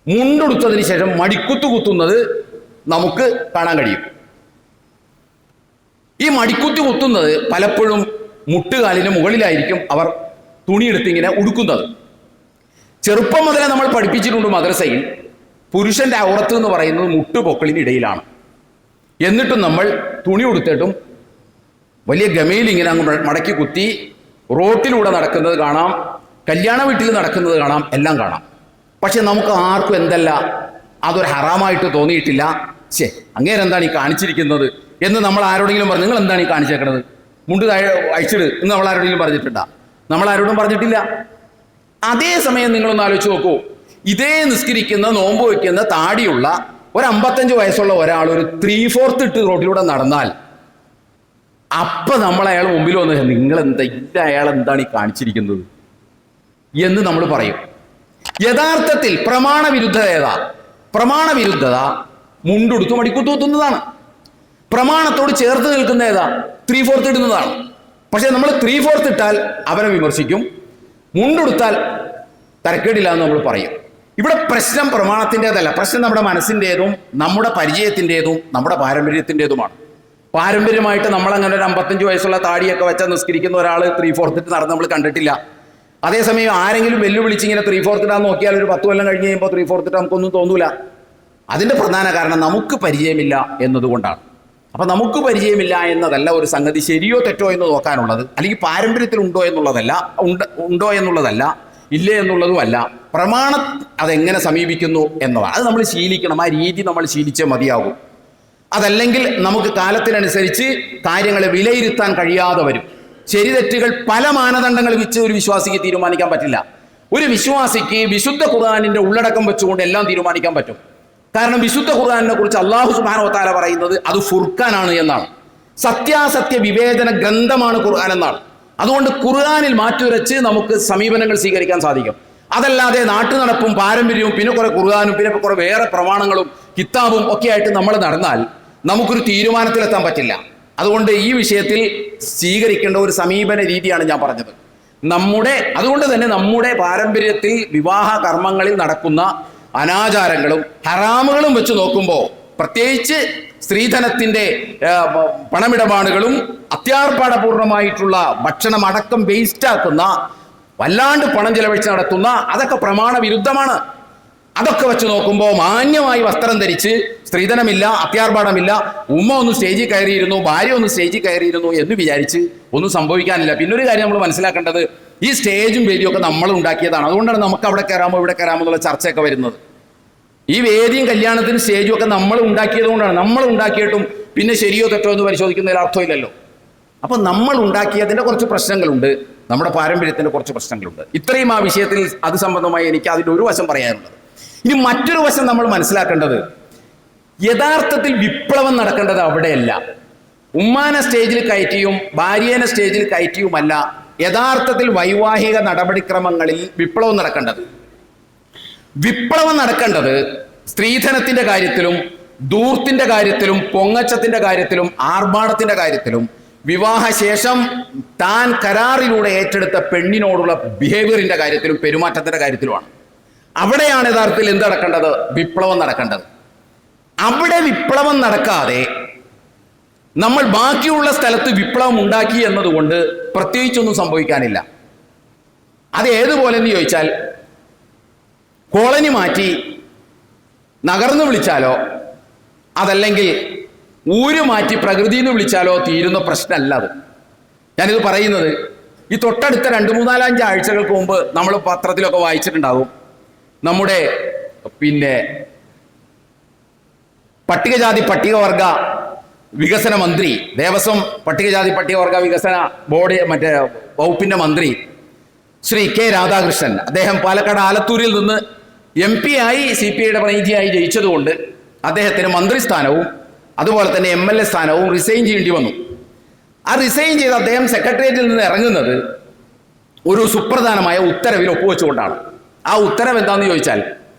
മുണ്ടുടുത്തതിന് ശേഷം മടിക്കുത്തു കുത്തുന്നത് നമുക്ക് കാണാൻ കഴിയും. ഈ മടിക്കുത്തി കുത്തുന്നത് പലപ്പോഴും മുട്ടുകാലിന് മുകളിലായിരിക്കും അവർ തുണിയെടുത്തിങ്ങനെ ഉടുക്കുന്നത്. ചെറുപ്പം മുതലേ നമ്മൾ പഠിപ്പിച്ചിട്ടുണ്ട് മദ്രസയിൽ, പുരുഷന്റെ ഔറത്ത് എന്ന് പറയുന്നത് മുട്ടുപൊക്കളിനിടയിലാണ്. എന്നിട്ടും നമ്മൾ തുണി ഉടുത്തിട്ടും വലിയ ഗമയിൽ ഇങ്ങനെ അങ്ങ് മടക്കി കുത്തി റോട്ടിലൂടെ നടക്കുന്നത് കാണാം, കല്യാണ വീട്ടിൽ നടക്കുന്നത് കാണാം, എല്ലാം കാണാം. പക്ഷെ നമുക്ക് ആർക്കും എന്തല്ല, അതൊരു ഹറാമായിട്ട് തോന്നിയിട്ടില്ല. അങ്ങേരെന്താണ് ഈ കാണിച്ചിരിക്കുന്നത് എന്ന് നമ്മൾ ആരോടെങ്കിലും പറഞ്ഞു, നിങ്ങൾ എന്താണ് ഈ കാണിച്ചേക്കണത്, മുണ്ട് അഴിച്ചിട് എന്ന് നമ്മൾ ആരോടെങ്കിലും പറഞ്ഞിട്ടുണ്ടാ? നമ്മൾ ആരോടും പറഞ്ഞിട്ടില്ല. അതേസമയം നിങ്ങളൊന്ന് ആലോചിച്ച് നോക്കൂ, ഇതേ നിസ്കരിക്കുന്ന, നോമ്പ് വയ്ക്കുന്ന, താടിയുള്ള ഒരു 55 വയസ്സുള്ള ഒരാൾ ഒരു 3/4 ഇട്ട് റോഡിലൂടെ നടന്നാൽ അപ്പം നമ്മൾ അയാൾ മുമ്പിൽ വന്ന് നിങ്ങളെന്താ, ഇല്ല അയാൾ എന്താണ് ഈ കാണിച്ചിരിക്കുന്നത് എന്ന് നമ്മൾ പറയും. യഥാർത്ഥത്തിൽ പ്രമാണവിരുദ്ധത ഏതാ? പ്രമാണവിരുദ്ധത മുണ്ടുടുത്ത് മടിക്കുത്തു കുത്തുന്നതാണ്. പ്രമാണത്തോട് ചേർത്ത് നിൽക്കുന്ന ഏതാ? 3/4 ഇടുന്നതാണ്. പക്ഷെ നമ്മൾ 3/4 ഇട്ടാൽ അവനെ വിമർശിക്കും, മുണ്ടുടുത്താൽ തരക്കേടില്ല എന്ന് നമ്മൾ പറയും. ഇവിടെ പ്രശ്നം പ്രമാണത്തിൻ്റെതല്ല, പ്രശ്നം നമ്മുടെ മനസ്സിൻ്റെതും നമ്മുടെ പരിചയത്തിൻ്റെതും നമ്മുടെ പാരമ്പര്യത്തിൻ്റെതുമാണ്. പാരമ്പര്യമായിട്ട് നമ്മളങ്ങനെ ഒരു 55 വയസ്സുള്ള താടിയൊക്കെ വെച്ചാൽ നിസ്കരിക്കുന്ന ഒരാൾ 3/4 ഇട്ട് നടന്ന് നമ്മൾ കണ്ടിട്ടില്ല. അതേസമയം ആരെങ്കിലും വെല്ലുവിളിച്ചിങ്ങനെ 3/4 ഇടാൻ നോക്കിയാൽ ഒരു 10 കൊല്ലം കഴിഞ്ഞ് കഴിയുമ്പോൾ 3/4 ഇട്ട് നമുക്കൊന്നും തോന്നൂല. അതിൻ്റെ പ്രധാന കാരണം നമുക്ക് പരിചയമില്ല എന്നതുകൊണ്ടാണ്. അപ്പം നമുക്ക് പരിചയമില്ല എന്നതല്ല ഒരു സംഗതി ശരിയോ തെറ്റോ എന്ന് നോക്കാനുള്ളത്, അല്ലെങ്കിൽ പാരമ്പര്യത്തിൽ ഉണ്ടോ എന്നുള്ളതല്ല, ഇല്ലേ എന്നുള്ളതുമല്ല, പ്രമാണം അതെങ്ങനെ സമീപിക്കുന്നു എന്നതാണ്. അത് നമ്മൾ ശീലിക്കണം, ആ രീതി നമ്മൾ ശീലിച്ചേ മതിയാകും. അതല്ലെങ്കിൽ നമുക്ക് കാലത്തിനനുസരിച്ച് കാര്യങ്ങളെ വിലയിരുത്താൻ കഴിയാതെ വരും. ശരി തെറ്റുകൾ പല മാനദണ്ഡങ്ങൾ വെച്ച് ഒരു വിശ്വാസിക്ക് തീരുമാനിക്കാൻ പറ്റില്ല. ഒരു വിശ്വാസിക്ക് വിശുദ്ധ ഖുർആനിന്റെ ഉള്ളടക്കം വെച്ചുകൊണ്ട് എല്ലാം തീരുമാനിക്കാൻ പറ്റും. കാരണം വിശുദ്ധ ഖുർആനിനെ കുറിച്ച് അല്ലാഹു സുബ്ഹാനഹു വ തആല പറയുന്നത് അത് ഫുർഖാനാണ് എന്നാണ്. സത്യാസത്യ വിവേചന ഗ്രന്ഥമാണ് ഖുർആൻ എന്നാണ്. അതുകൊണ്ട് ഖുർആനിൽ മാറ്റുരച്ച് നമുക്ക് സമീപനങ്ങൾ സ്വീകരിക്കാൻ സാധിക്കും. അതല്ലാതെ നാട്ടു നടപ്പും പാരമ്പര്യവും പിന്നെ കുറെ ഖുർആനും പിന്നെ കുറെ വേറെ പ്രമാണങ്ങളും കിതാബും ഒക്കെ ആയിട്ട് നമ്മൾ നടന്നാൽ നമുക്കൊരു തീരുമാനത്തിലെത്താൻ പറ്റില്ല. അതുകൊണ്ട് ഈ വിഷയത്തിൽ സ്വീകരിക്കേണ്ട ഒരു സമീപന രീതിയാണ് ഞാൻ പറഞ്ഞത്. അതുകൊണ്ട് തന്നെ നമ്മുടെ പാരമ്പര്യത്തിൽ വിവാഹ കർമ്മങ്ങളിൽ നടക്കുന്ന അനാചാരങ്ങളും ഹറാമുകളും വെച്ച് നോക്കുമ്പോൾ, പ്രത്യേകിച്ച് സ്ത്രീധനത്തിന്റെ പണമിടപാടുകളും അത്യാർഭാടപൂർണമായിട്ടുള്ള ഭക്ഷണം അടക്കം വേസ്റ്റാക്കുന്ന, വല്ലാണ്ട് പണം ചെലവഴിച്ച് നടത്തുന്ന, അതൊക്കെ പ്രമാണ വിരുദ്ധമാണ്. അതൊക്കെ വെച്ച് നോക്കുമ്പോൾ മാന്യമായി വസ്ത്രം ധരിച്ച്, സ്ത്രീധനമില്ല, അത്യാർഭാടമില്ല, ഉമ്മ ഒന്ന് സ്റ്റേജിൽ കയറിയിരുന്നു, ഭാര്യ ഒന്ന് സ്റ്റേജിൽ കയറിയിരുന്നു എന്ന് വിചാരിച്ച് ഒന്നും സംഭവിക്കാനില്ല. പിന്നൊരു കാര്യം നമ്മൾ മനസ്സിലാക്കേണ്ടത്, ഈ സ്റ്റേജും വേദിയും ഒക്കെ നമ്മൾ ഉണ്ടാക്കിയതാണ്. അതുകൊണ്ടാണ് നമുക്ക് അവിടെ കയറാമോ ഇവിടെ കയറാമോ എന്നുള്ള ചർച്ചയൊക്കെ വരുന്നത്. ഈ വേദിയും കല്യാണത്തിന് സ്റ്റേജും ഒക്കെ നമ്മൾ ഉണ്ടാക്കിയത് കൊണ്ടാണ്. നമ്മൾ ഉണ്ടാക്കിയിട്ടും പിന്നെ ശരിയോ തെറ്റോ എന്ന് പരിശോധിക്കുന്നതിൽ അർത്ഥമില്ലല്ലോ. അപ്പം നമ്മൾ ഉണ്ടാക്കിയതിൻ്റെ കുറച്ച് പ്രശ്നങ്ങളുണ്ട്, നമ്മുടെ പാരമ്പര്യത്തിൻ്റെ കുറച്ച് പ്രശ്നങ്ങളുണ്ട്. ഇത്രയും ആ വിഷയത്തിൽ അത് സംബന്ധമായി എനിക്ക് അതിൻ്റെ ഒരു വശം പറയാനുള്ളത്. ഇനി മറ്റൊരു വശം നമ്മൾ മനസ്സിലാക്കേണ്ടത്, യഥാർത്ഥത്തിൽ വിപ്ലവം നടക്കേണ്ടത് അവിടെയല്ല. ഉമ്മാനെ സ്റ്റേജിൽ കയറ്റിയും ഭാര്യേനെ സ്റ്റേജിൽ കയറ്റിയുമല്ല യഥാർത്ഥത്തിൽ വൈവാഹിക നടപടിക്രമങ്ങളിൽ വിപ്ലവം നടക്കേണ്ടത്. വിപ്ലവം നടക്കേണ്ടത് സ്ത്രീധനത്തിന്റെ കാര്യത്തിലും ധൂർത്തിന്റെ കാര്യത്തിലും പൊങ്ങച്ചത്തിന്റെ കാര്യത്തിലും ആർഭാടത്തിന്റെ കാര്യത്തിലും വിവാഹശേഷം താൻ കരാറിലൂടെ ഏറ്റെടുത്ത പെണ്ണിനോടുള്ള ബിഹേവിയറിന്റെ കാര്യത്തിലും പെരുമാറ്റത്തിന്റെ കാര്യത്തിലുമാണ്. അവിടെയാണ് യഥാർത്ഥത്തിൽ എന്ത് നടക്കേണ്ടത്? വിപ്ലവം നടക്കേണ്ടത്. അവിടെ വിപ്ലവം നടക്കാതെ നമ്മൾ ബാക്കിയുള്ള സ്ഥലത്ത് വിപ്ലവം ഉണ്ടാക്കി എന്നതുകൊണ്ട് പ്രത്യേകിച്ചൊന്നും സംഭവിക്കാനില്ല. അത് ഏതുപോലെ എന്ന് ചോദിച്ചാൽ, കോളനി മാറ്റി നഗർന്ന് വിളിച്ചാലോ അതല്ലെങ്കിൽ ഊര് മാറ്റി പ്രകൃതി എന്ന് വിളിച്ചാലോ തീരുന്ന പ്രശ്നമല്ല അത്. ഞാനിത് പറയുന്നത്, ഈ തൊട്ടടുത്ത 2-3-4-5 ആഴ്ചകൾക്ക് മുമ്പ് നമ്മൾ പത്രത്തിലൊക്കെ വായിച്ചിട്ടുണ്ടാകും, നമ്മുടെ പട്ടികജാതി പട്ടികവർഗ വികസന മന്ത്രി, ദേവസ്വം പട്ടികജാതി പട്ടികവർഗ വികസന ബോർഡ് വകുപ്പിന്റെ മന്ത്രി ശ്രീ കെ രാധാകൃഷ്ണൻ, അദ്ദേഹം പാലക്കാട് ആലത്തൂരിൽ നിന്ന് MP ആയി CPIയുടെ പ്രതിനിധിയായി ജയിച്ചതുകൊണ്ട് അദ്ദേഹത്തിന് മന്ത്രിസ്ഥാനവും അതുപോലെ തന്നെ MLA സ്ഥാനവും റിസൈൻ ചെയ്യേണ്ടി വന്നു. ആ റിസൈൻ ചെയ്ത് അദ്ദേഹം സെക്രട്ടേറിയറ്റിൽ നിന്ന് ഇറങ്ങുന്നത് ഒരു സുപ്രധാനമായ ഉത്തരവിൽ ഒപ്പുവെച്ചുകൊണ്ടാണ്. ആ ഉത്തരവ് എന്താണെന്ന് ചോദിച്ചാൽ,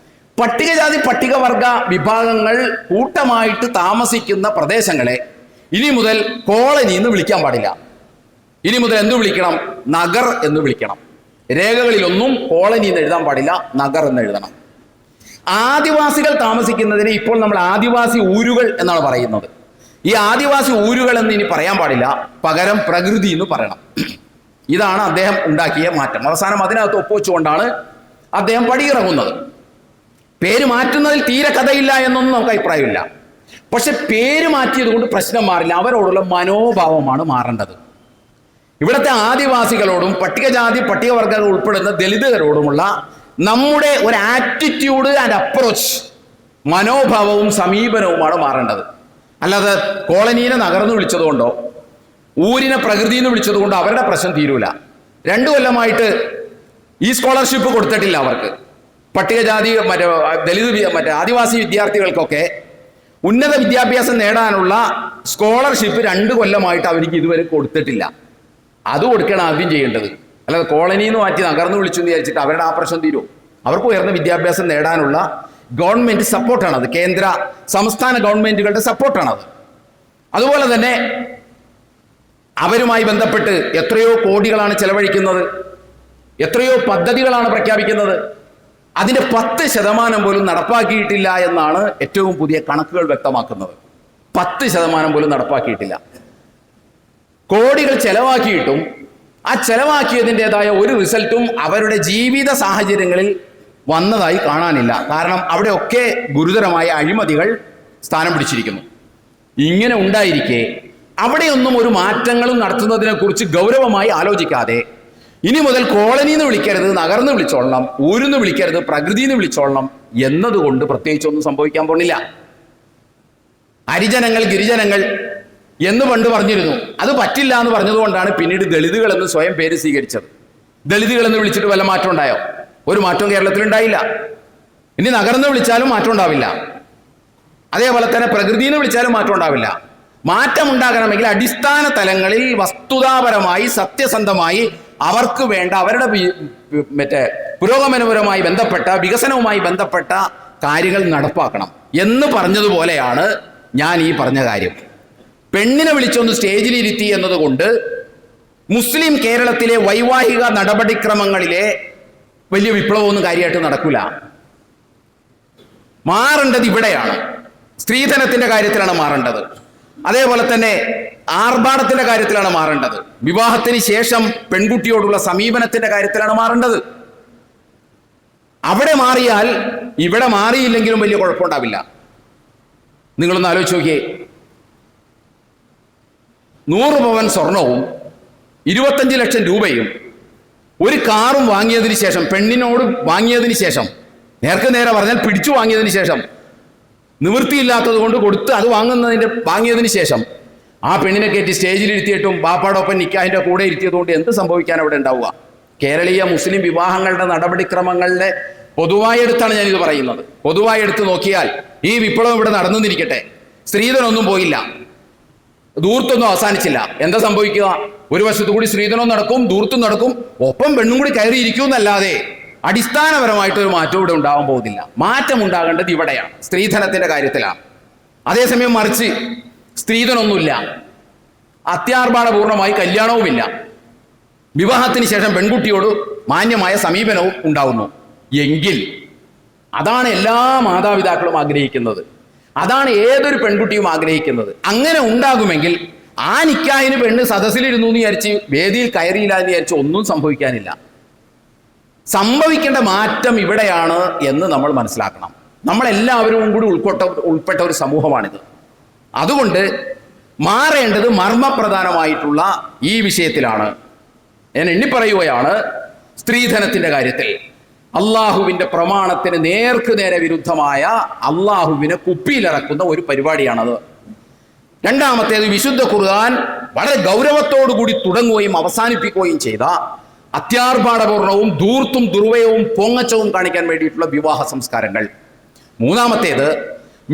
പട്ടികജാതി പട്ടികവർഗ വിഭാഗങ്ങൾ കൂട്ടമായിട്ട് താമസിക്കുന്ന പ്രദേശങ്ങളെ ഇനി മുതൽ കോളനി എന്ന് വിളിക്കാൻ പാടില്ല. ഇനി മുതൽ എന്ത് വിളിക്കണം? നഗർ എന്ന് വിളിക്കണം. രേഖകളിലൊന്നും കോളനി എന്ന് എഴുതാൻ പാടില്ല, നഗർ എന്ന് എഴുതണം. ആദിവാസികൾ താമസിക്കുന്നതിന് ഇപ്പോൾ നമ്മൾ ആദിവാസി ഊരുകൾ എന്നാണ് പറയുന്നത്. ഈ ആദിവാസി ഊരുകൾ എന്ന് ഇനി പറയാൻ പാടില്ല, പകരം പ്രകൃതി എന്ന് പറയണം. ഇതാണ് അദ്ദേഹം ഉണ്ടാക്കിയ മാറ്റം. അവസാനം അതിനകത്ത് ഒപ്പുവെച്ചുകൊണ്ടാണ് അദ്ദേഹം പടിയിറങ്ങുന്നത്. പേര് മാറ്റുന്നതിൽ തീരെ കഥയില്ല എന്നൊന്നും നമുക്ക് അഭിപ്രായമില്ല. പക്ഷെ പേര് മാറ്റിയത് കൊണ്ട് പ്രശ്നം മാറില്ല, അവരോടുള്ള മനോഭാവമാണ് മാറേണ്ടത്. ഇവിടുത്തെ ആദിവാസികളോടും പട്ടികജാതി പട്ടികവർഗ്ഗങ്ങൾ ഉൾപ്പെടുന്ന ദലിതരോടുമുള്ള നമ്മുടെ ഒരു ആറ്റിറ്റ്യൂഡ് ആൻഡ് അപ്രോച്ച്, മനോഭാവവും സമീപനവുമാണ് മാറേണ്ടത്. അല്ലാതെ കോളനീനെ നഗർന്ന് വിളിച്ചതുകൊണ്ടോ ഊരിനെ പ്രകൃതി എന്ന് വിളിച്ചതുകൊണ്ടോ അവരുടെ പ്രശ്നം തീരൂല. 2 കൊല്ലമായിട്ട് ഈ സ്കോളർഷിപ്പ് കൊടുത്തിട്ടില്ല അവർക്ക്. പട്ടികജാതി ദലിത് ആദിവാസി വിദ്യാർത്ഥികൾക്കൊക്കെ ഉന്നത വിദ്യാഭ്യാസം നേടാനുള്ള സ്കോളർഷിപ്പ് 2 കൊല്ലമായിട്ട് അവർക്ക് ഇതുവരെ കൊടുത്തിട്ടില്ല. അത് കൊടുക്കണം ആദ്യം ചെയ്യേണ്ടത്. അല്ലാതെ കോളനിന്ന് മാറ്റി നഗർന്ന് വിളിച്ചു എന്ന് വിചാരിച്ചിട്ട് അവരുടെ ആ പ്രശ്നം തീരും. അവർക്ക് ഉയർന്ന വിദ്യാഭ്യാസം നേടാനുള്ള ഗവൺമെന്റ് സപ്പോർട്ടാണത്, കേന്ദ്ര സംസ്ഥാന ഗവൺമെന്റുകളുടെ സപ്പോർട്ടാണത്. അതുപോലെ തന്നെ അവരുമായി ബന്ധപ്പെട്ട് എത്രയോ കോടികളാണ് ചെലവഴിക്കുന്നത്, എത്രയോ പദ്ധതികളാണ് പ്രഖ്യാപിക്കുന്നത്. അതിന്റെ 10% പോലും നടപ്പാക്കിയിട്ടില്ല എന്നാണ് ഏറ്റവും പുതിയ കണക്കുകൾ വ്യക്തമാക്കുന്നത്. 10% പോലും നടപ്പാക്കിയിട്ടില്ല. കോടികൾ ചെലവാക്കിയിട്ടും ആ ചെലവാക്കിയതിൻ്റെതായ ഒരു റിസൾട്ടും അവരുടെ ജീവിത സാഹചര്യങ്ങളിൽ വന്നതായി കാണാനില്ല. കാരണം അവിടെയൊക്കെ ഗുരുതരമായ അഴിമതികൾ സ്ഥാനം പിടിച്ചിരിക്കുന്നു. ഇങ്ങനെ ഉണ്ടായിരിക്കെ അവിടെയൊന്നും ഒരു മാറ്റങ്ങളും നടത്തുന്നതിനെ കുറിച്ച് ഗൗരവമായി ആലോചിക്കാതെ ഇനി മുതൽ കോളനിന്ന് വിളിക്കരുത്, നഗർന്ന് വിളിച്ചോളണം, ഊരിന്ന് വിളിക്കരുത്, പ്രകൃതിന്ന് വിളിച്ചോളണം എന്നതുകൊണ്ട് പ്രത്യേകിച്ചൊന്നും സംഭവിക്കാൻ പോണില്ല. ഹരിജനങ്ങൾ ഗിരിജനങ്ങൾ എന്ന് പണ്ട് പറഞ്ഞിരുന്നു. അത് പറ്റില്ല എന്ന് പറഞ്ഞതുകൊണ്ടാണ് പിന്നീട് ദളിതുകൾ എന്ന് സ്വയം പേര് സ്വീകരിച്ചത്. ദളിതുകൾ എന്ന് വിളിച്ചിട്ട് വല്ല മാറ്റം ഉണ്ടായോ? ഒരു മാറ്റവും കേരളത്തിൽ ഉണ്ടായില്ല. ഇനി നഗർന്ന് വിളിച്ചാലും മാറ്റം ഉണ്ടാവില്ല. അതേപോലെ തന്നെ പ്രകൃതിന്ന് വിളിച്ചാലും മാറ്റം ഉണ്ടാവില്ല. മാറ്റം ഉണ്ടാകണമെങ്കിൽ അടിസ്ഥാന തലങ്ങളിൽ വസ്തുതാപരമായി സത്യസന്ധമായി അവർക്ക് വേണ്ട അവരുടെ പുരോഗമനപരമായി ബന്ധപ്പെട്ട വികസനവുമായി ബന്ധപ്പെട്ട കാര്യങ്ങൾ നടപ്പാക്കണം എന്ന് പറഞ്ഞതുപോലെയാണ് ഞാൻ ഈ പറഞ്ഞ കാര്യം. പെണ്ണിനെ വിളിച്ചൊന്ന് സ്റ്റേജിലിരുത്തി എന്നതുകൊണ്ട് മുസ്ലിം കേരളത്തിലെ വൈവാഹിക നടപടിക്രമങ്ങളിലെ വലിയ വിപ്ലവമൊന്നും കാര്യമായിട്ട് നടക്കില്ല. മാറേണ്ടത് ഇവിടെയാണ്. സ്ത്രീധനത്തിന്റെ കാര്യത്തിലാണ് മാറേണ്ടത്. അതേപോലെ തന്നെ ആർഭാടത്തിന്റെ കാര്യത്തിലാണ് മാറേണ്ടത്. വിവാഹത്തിന് ശേഷം പെൺകുട്ടിയോടുള്ള സമീപനത്തിന്റെ കാര്യത്തിലാണ് മാറേണ്ടത്. അവിടെ മാറിയാൽ ഇവിടെ മാറിയില്ലെങ്കിലും വലിയ കുഴപ്പമുണ്ടാവില്ല. നിങ്ങളൊന്ന് ആലോചിച്ച് നോക്കിയേ. 100 പവൻ സ്വർണവും 25 ലക്ഷം രൂപയും ഒരു കാറും വാങ്ങിയതിന് ശേഷം, പെണ്ണിനോട് വാങ്ങിയതിന് ശേഷം, നേർക്ക് നേരെ പറഞ്ഞാൽ പിടിച്ചു വാങ്ങിയതിന് ശേഷം, നിവൃത്തിയില്ലാത്തത് കൊണ്ട് കൊടുത്ത് അത് വാങ്ങിയതിന് ശേഷം ആ പെണ്ണിനെ കയറ്റി സ്റ്റേജിലിരുത്തിയിട്ടും ബാപ്പാടൊപ്പം നിക്കാഹിന്റെ കൂടെ ഇരുത്തിയതുകൊണ്ട് എന്ത് സംഭവിക്കാൻ അവിടെ ഉണ്ടാവുക? കേരളീയ മുസ്ലിം വിവാഹങ്ങളുടെ നടപടിക്രമങ്ങളുടെ പൊതുവായി എടുത്താണ് ഞാനിത് പറയുന്നത്. പൊതുവായി എടുത്ത് നോക്കിയാൽ ഈ വിപ്ലവം ഇവിടെ നടന്നിരിക്കട്ടെ, സ്ത്രീധനൊന്നും പോയില്ല, ദൂർത്തൊന്നും അവസാനിച്ചില്ല. എന്താ സംഭവിക്കുക? ഒരു വശത്തു കൂടി സ്ത്രീധനവും നടക്കും, ദൂർത്തും നടക്കും, ഒപ്പം പെണ്ണും കൂടി കയറിയിരിക്കുമെന്നല്ലാതെ അടിസ്ഥാനപരമായിട്ടൊരു മാറ്റം ഇവിടെ ഉണ്ടാവാൻ പോകുന്നില്ല. മാറ്റം ഉണ്ടാകേണ്ടത് ഇവിടെയാണ്, സ്ത്രീധനത്തിന്റെ കാര്യത്തിലാണ്. അതേസമയം മറിച്ച് സ്ത്രീധനമൊന്നുമില്ല, അത്യാർഭാടപൂർണമായി കല്യാണവുമില്ല, വിവാഹത്തിന് ശേഷം പെൺകുട്ടിയോട് മാന്യമായ സമീപനവും ഉണ്ടാവുന്നു എങ്കിൽ അതാണ് എല്ലാ മാതാപിതാക്കളും ആഗ്രഹിക്കുന്നത്, അതാണ് ഏതൊരു പെൺകുട്ടിയും ആഗ്രഹിക്കുന്നത്. അങ്ങനെ ഉണ്ടാകുമെങ്കിൽ ആ നിക്കാഹിന് പെണ്ണ് സദസ്സിലിരുന്നു എന്ന് വിചാരിച്ച് വേദിയിൽ കയറിയില്ല എന്ന് വിചാരിച്ച് ഒന്നും സംഭവിക്കാനില്ല. സംഭവിക്കേണ്ട മാറ്റം ഇവിടെയാണ് എന്ന് നമ്മൾ മനസ്സിലാക്കണം. നമ്മളെല്ലാവരും കൂടി ഉൾപ്പെട്ട ഒരു സമൂഹമാണിത്. അതുകൊണ്ട് മാറേണ്ടത് മർമ്മപ്രധാനമായിട്ടുള്ള ഈ വിഷയത്തിലാണ്. ഞാൻ എണ്ണിപ്പറയുകയാണ്, സ്ത്രീധനത്തിന്റെ കാര്യത്തിൽ അള്ളാഹുവിന്റെ പ്രമാണത്തിന് നേർക്ക് നേരെ വിരുദ്ധമായ, അള്ളാഹുവിനെ കുപ്പിയിലിറക്കുന്ന ഒരു പരിപാടിയാണത്. രണ്ടാമത്തേത്, വിശുദ്ധ ഖുർആൻ വളരെ ഗൗരവത്തോടുകൂടി തുടങ്ങുകയും അവസാനിപ്പിക്കുകയും ചെയ്ത അത്യാർഭാടപൂർണവും ധൂർത്തും ദുർവ്യയവും പൊങ്ങച്ചവും കാണിക്കാൻ വേണ്ടിയിട്ടുള്ള വിവാഹ സംസ്കാരങ്ങൾ. മൂന്നാമത്തേത്,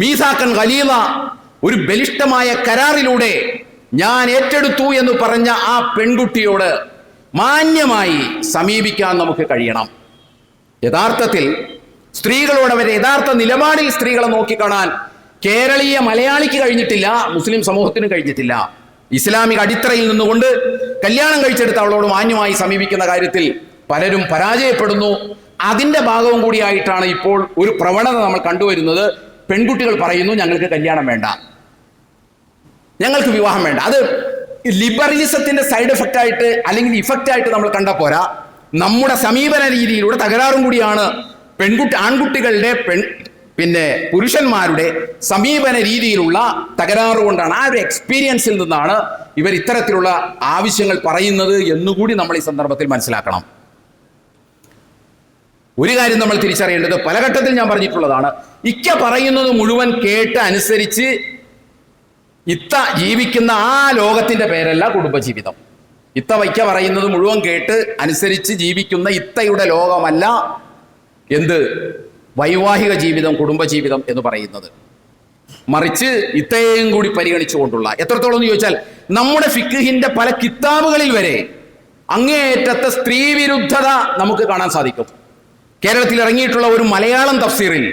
മീസാക്കൻ ഖലീല, ഒരു ബലിഷ്ഠമായ കരാറിലൂടെ ഞാൻ ഏറ്റെടുത്തു എന്ന് പറഞ്ഞ ആ പെൺകുട്ടിയോട് മാന്യമായി സമീപിക്കാൻ നമുക്ക് കഴിയണം. യഥാർത്ഥത്തിൽ സ്ത്രീകളോട് അവരെ യഥാർത്ഥ നിലപാടിൽ സ്ത്രീകളെ നോക്കിക്കാണാൻ കേരളീയ മലയാളിക്ക് കഴിഞ്ഞിട്ടില്ല, മുസ്ലിം സമൂഹത്തിന് കഴിഞ്ഞിട്ടില്ല. ഇസ്ലാമിക അടിത്തറയിൽ നിന്നുകൊണ്ട് കല്യാണം കഴിച്ചെടുത്ത് അവളോട് മാന്യമായി സമീപിക്കുന്ന കാര്യത്തിൽ പലരും പരാജയപ്പെടുന്നു. അതിന്റെ ഭാഗവും കൂടിയായിട്ടാണ് ഇപ്പോൾ ഒരു പ്രവണത നമ്മൾ കണ്ടുവരുന്നത്. പെൺകുട്ടികൾ പറയുന്നു, ഞങ്ങൾക്ക് കല്യാണം വേണ്ട, ഞങ്ങൾക്ക് വിവാഹം വേണ്ട. അത് ലിബറലിസത്തിന്റെ സൈഡ് എഫക്റ്റ് ആയിട്ട് അല്ലെങ്കിൽ ഇഫക്റ്റ് ആയിട്ട് നമ്മൾ കണ്ട പോരാ, നമ്മുടെ സമീപന രീതിയിലൂടെ തകരാറും കൂടിയാണ്. ആൺകുട്ടികളുടെ പുരുഷന്മാരുടെ സമീപന രീതിയിലുള്ള തകരാറ് കൊണ്ടാണ്, ആ ഒരു എക്സ്പീരിയൻസിൽ നിന്നാണ് ഇവർ ഇത്തരത്തിലുള്ള ആവശ്യങ്ങൾ പറയുന്നത് എന്നുകൂടി നമ്മൾ ഈ സന്ദർഭത്തിൽ മനസ്സിലാക്കണം. ഒരു കാര്യം നമ്മൾ തിരിച്ചറിയേണ്ടത്, പല ഘട്ടത്തിൽ ഞാൻ പറഞ്ഞിട്ടുള്ളതാണ്, ഇക്ക പറയുന്നത് മുഴുവൻ കേട്ട് അനുസരിച്ച് ഇത്ത ജീവിക്കുന്ന ആ ലോകത്തിന്റെ പേരല്ല കുടുംബജീവിതം. ഇക്ക പറയുന്നത് മുഴുവൻ കേട്ട് അനുസരിച്ച് ജീവിക്കുന്ന ഇത്തയുടെ ലോകമല്ല എന്ത് വൈവാഹിക ജീവിതം, കുടുംബജീവിതം എന്ന് പറയുന്നത്. മറിച്ച് ഇത്തയെയും കൂടി പരിഗണിച്ചുകൊണ്ടുള്ള, എത്രത്തോളം എന്ന് ചോദിച്ചാൽ നമ്മുടെ ഫിഖ്ഹിന്റെ പല കിതാബുകളിൽ വരെ അങ്ങേയറ്റത്തെ സ്ത്രീവിരുദ്ധത നമുക്ക് കാണാൻ സാധിക്കും. കേരളത്തിൽ ഇറങ്ങിയിട്ടുള്ള ഒരു മലയാളം തഫ്സീറിൽ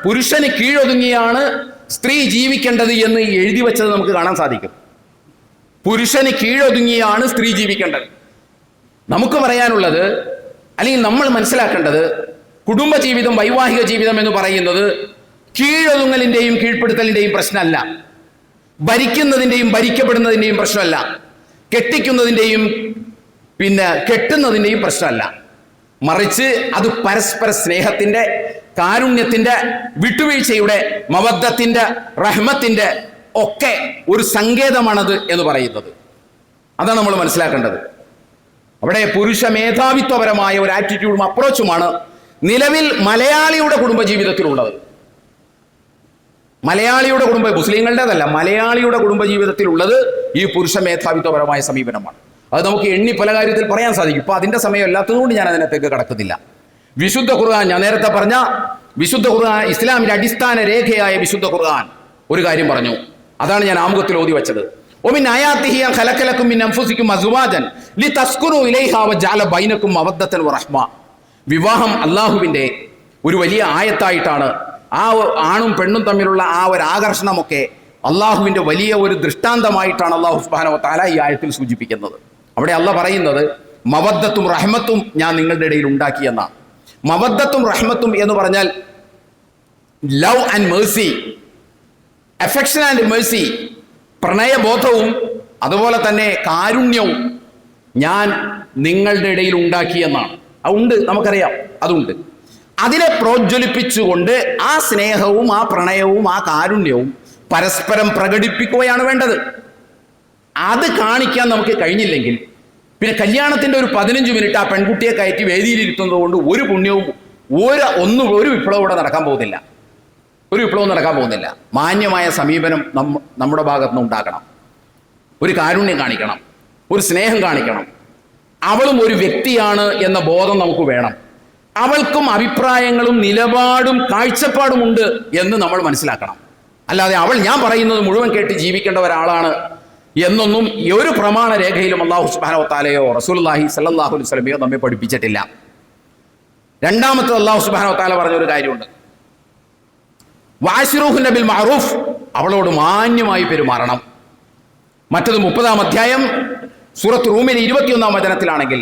പുരുഷന് കീഴൊതുങ്ങിയാണ് സ്ത്രീ ജീവിക്കേണ്ടത് എന്ന് എഴുതി വെച്ചത് നമുക്ക് കാണാൻ സാധിക്കും. പുരുഷന് കീഴൊതുങ്ങിയാണ് സ്ത്രീ ജീവിക്കേണ്ടത്. നമുക്ക് പറയാനുള്ളത്, അല്ലെങ്കിൽ നമ്മൾ മനസ്സിലാക്കേണ്ടത്, കുടുംബജീവിതം, വൈവാഹിക ജീവിതം എന്ന് പറയുന്നത് കീഴൊതുങ്ങലിന്റെയും കീഴ്പ്പെടുത്തലിന്റെയും പ്രശ്നമല്ല, ഭരിക്കുന്നതിന്റെയും ഭരിക്കപ്പെടുന്നതിന്റെയും പ്രശ്നമല്ല, കെട്ടിക്കുന്നതിന്റെയും കെട്ടുന്നതിന്റെയും പ്രശ്നമല്ല. മറിച്ച് അത് പരസ്പര സ്നേഹത്തിന്റെ, കാരുണ്യത്തിന്റെ, വിട്ടുവീഴ്ചയുടെ, മവദ്ദത്തിന്റെ, റഹ്മത്തിന്റെ ഒക്കെ ഒരു സങ്കേതമാണത് എന്ന് പറയുന്നത്. അതാണ് നമ്മൾ മനസ്സിലാക്കേണ്ടത്. അവിടെ പുരുഷ മേധാവിത്വപരമായ ഒരു ആറ്റിറ്റ്യൂഡും അപ്രോച്ചുമാണ് നിലവിൽ മലയാളിയുടെ കുടുംബജീവിതത്തിലുള്ളത്. മലയാളിയുടെ മുസ്ലിങ്ങളുടേതല്ല, മലയാളിയുടെ കുടുംബജീവിതത്തിലുള്ളത് ഈ പുരുഷ മേധാവിത്വപരമായ സമീപനമാണ്. അത് നമുക്ക് എണ്ണി പല കാര്യത്തിൽ പറയാൻ സാധിക്കും. ഇപ്പൊ അതിന്റെ സമയം അല്ലാത്തതുകൊണ്ട് ഞാൻ അതിനകത്തേക്ക് കടക്കുന്നില്ല. വിശുദ്ധ ഖുർആൻ, ഞാൻ നേരത്തെ പറഞ്ഞ വിശുദ്ധ ഖുർആൻ, ഇസ്ലാമിന്റെ അടിസ്ഥാന രേഖയായ വിശുദ്ധ ഖുർആൻ ഒരു കാര്യം പറഞ്ഞു. അതാണ് ഞാൻ ആമുഖത്തിൽ ഓതി വെച്ചത്. ഒമിൻ ആയാതിഹി അൻ ഖലഖലകും മിൻ അൻഫുസികും അസ്വാജൻ ലിതസ്കുനു ഇലൈഹാ വജഅല ബൈനകും മവദ്ദതൻ വറഹ്മ. വിവാഹം അല്ലാഹുവിന്റെ ഒരു വലിയ ആയത്തായിട്ടാണ്. ആ ആണും പെണ്ണും തമ്മിലുള്ള ആ ഒരു ആകർഷണമൊക്കെ അള്ളാഹുവിന്റെ വലിയ ഒരു ദൃഷ്ടാന്തമായിട്ടാണ് അള്ളാഹു സുബ്ഹാനഹു വ തആല ഈ ആയത്തിൽ സൂചിപ്പിക്കുന്നത്. അവിടെ അള്ളാഹ് പറയുന്നത് മവദ്ദത്തും റഹ്മത്തും ഞാൻ നിങ്ങളുടെ ഇടയിൽ ഉണ്ടാക്കിയെന്നാണ്. മവദ്ദത്തും റഹ്മത്തും എന്ന് പറഞ്ഞാൽ love and mercy, affection and mercy, പ്രണയബോധവും അതുപോലെ തന്നെ കാരുണ്യവും ഞാൻ നിങ്ങളുടെ ഇടയിൽ ഉണ്ടാക്കിയെന്നാണ്. അതുണ്ട്, നമുക്കറിയാം, അതുണ്ട്. അതിനെ പ്രോജ്വലിപ്പിച്ചുകൊണ്ട് ആ സ്നേഹവും ആ പ്രണയവും ആ കാരുണ്യവും പരസ്പരം പ്രകടിപ്പിക്കുകയാണ് വേണ്ടത്. അത് കാണിക്കാൻ നമുക്ക് കഴിഞ്ഞില്ലെങ്കിൽ പിന്നെ കല്യാണത്തിന്റെ ഒരു 15 മിനിറ്റ് ആ പെൺകുട്ടിയെ കയറ്റി വേദിയിലിരുത്തുന്നത് കൊണ്ട് ഒരു പുണ്യവും ഒരു വിപ്ലവം ഇവിടെ നടക്കാൻ പോകുന്നില്ല. ഒരു വിപ്ലവം നടക്കാൻ പോകുന്നില്ല. മാന്യമായ സമീപനം നമ്മുടെ ഭാഗത്ത് നിന്ന് ഉണ്ടാക്കണം. ഒരു കാരുണ്യം കാണിക്കണം, ഒരു സ്നേഹം കാണിക്കണം. അവളും ഒരു വ്യക്തിയാണ് എന്ന ബോധം നമുക്ക് വേണം. അവൾക്കും അഭിപ്രായങ്ങളും നിലപാടും കാഴ്ചപ്പാടുമുണ്ട് എന്ന് നമ്മൾ മനസ്സിലാക്കണം. അല്ലാതെ അവൾ ഞാൻ പറയുന്നത് മുഴുവൻ കേട്ട് ജീവിക്കേണ്ട ഒരാളാണ് എന്നൊന്നും ഒരു പ്രമാണ രേഖയിലും അല്ലാഹു സുബ്ഹാനഹു വ തആലയോ റസൂലുള്ളാഹി സ്വല്ലല്ലാഹു അലൈഹി വസല്ലമയോ നമ്മെ പഠിപ്പിച്ചിട്ടില്ല. രണ്ടാമത്തെ അല്ലാഹു സുബ്ഹാനഹു വ തആല പറഞ്ഞൊരു കാര്യമുണ്ട്, വഅശ്റൂഹുന്ന ബിൽ മഅറൂഫ്, അവളോട് മാന്യമായി പെരുമാറണം. മറ്റത് 30-ാം അധ്യായം സൂറത്ത് റൂമിലെ 21-ാം വചനത്തിലാണെങ്കിൽ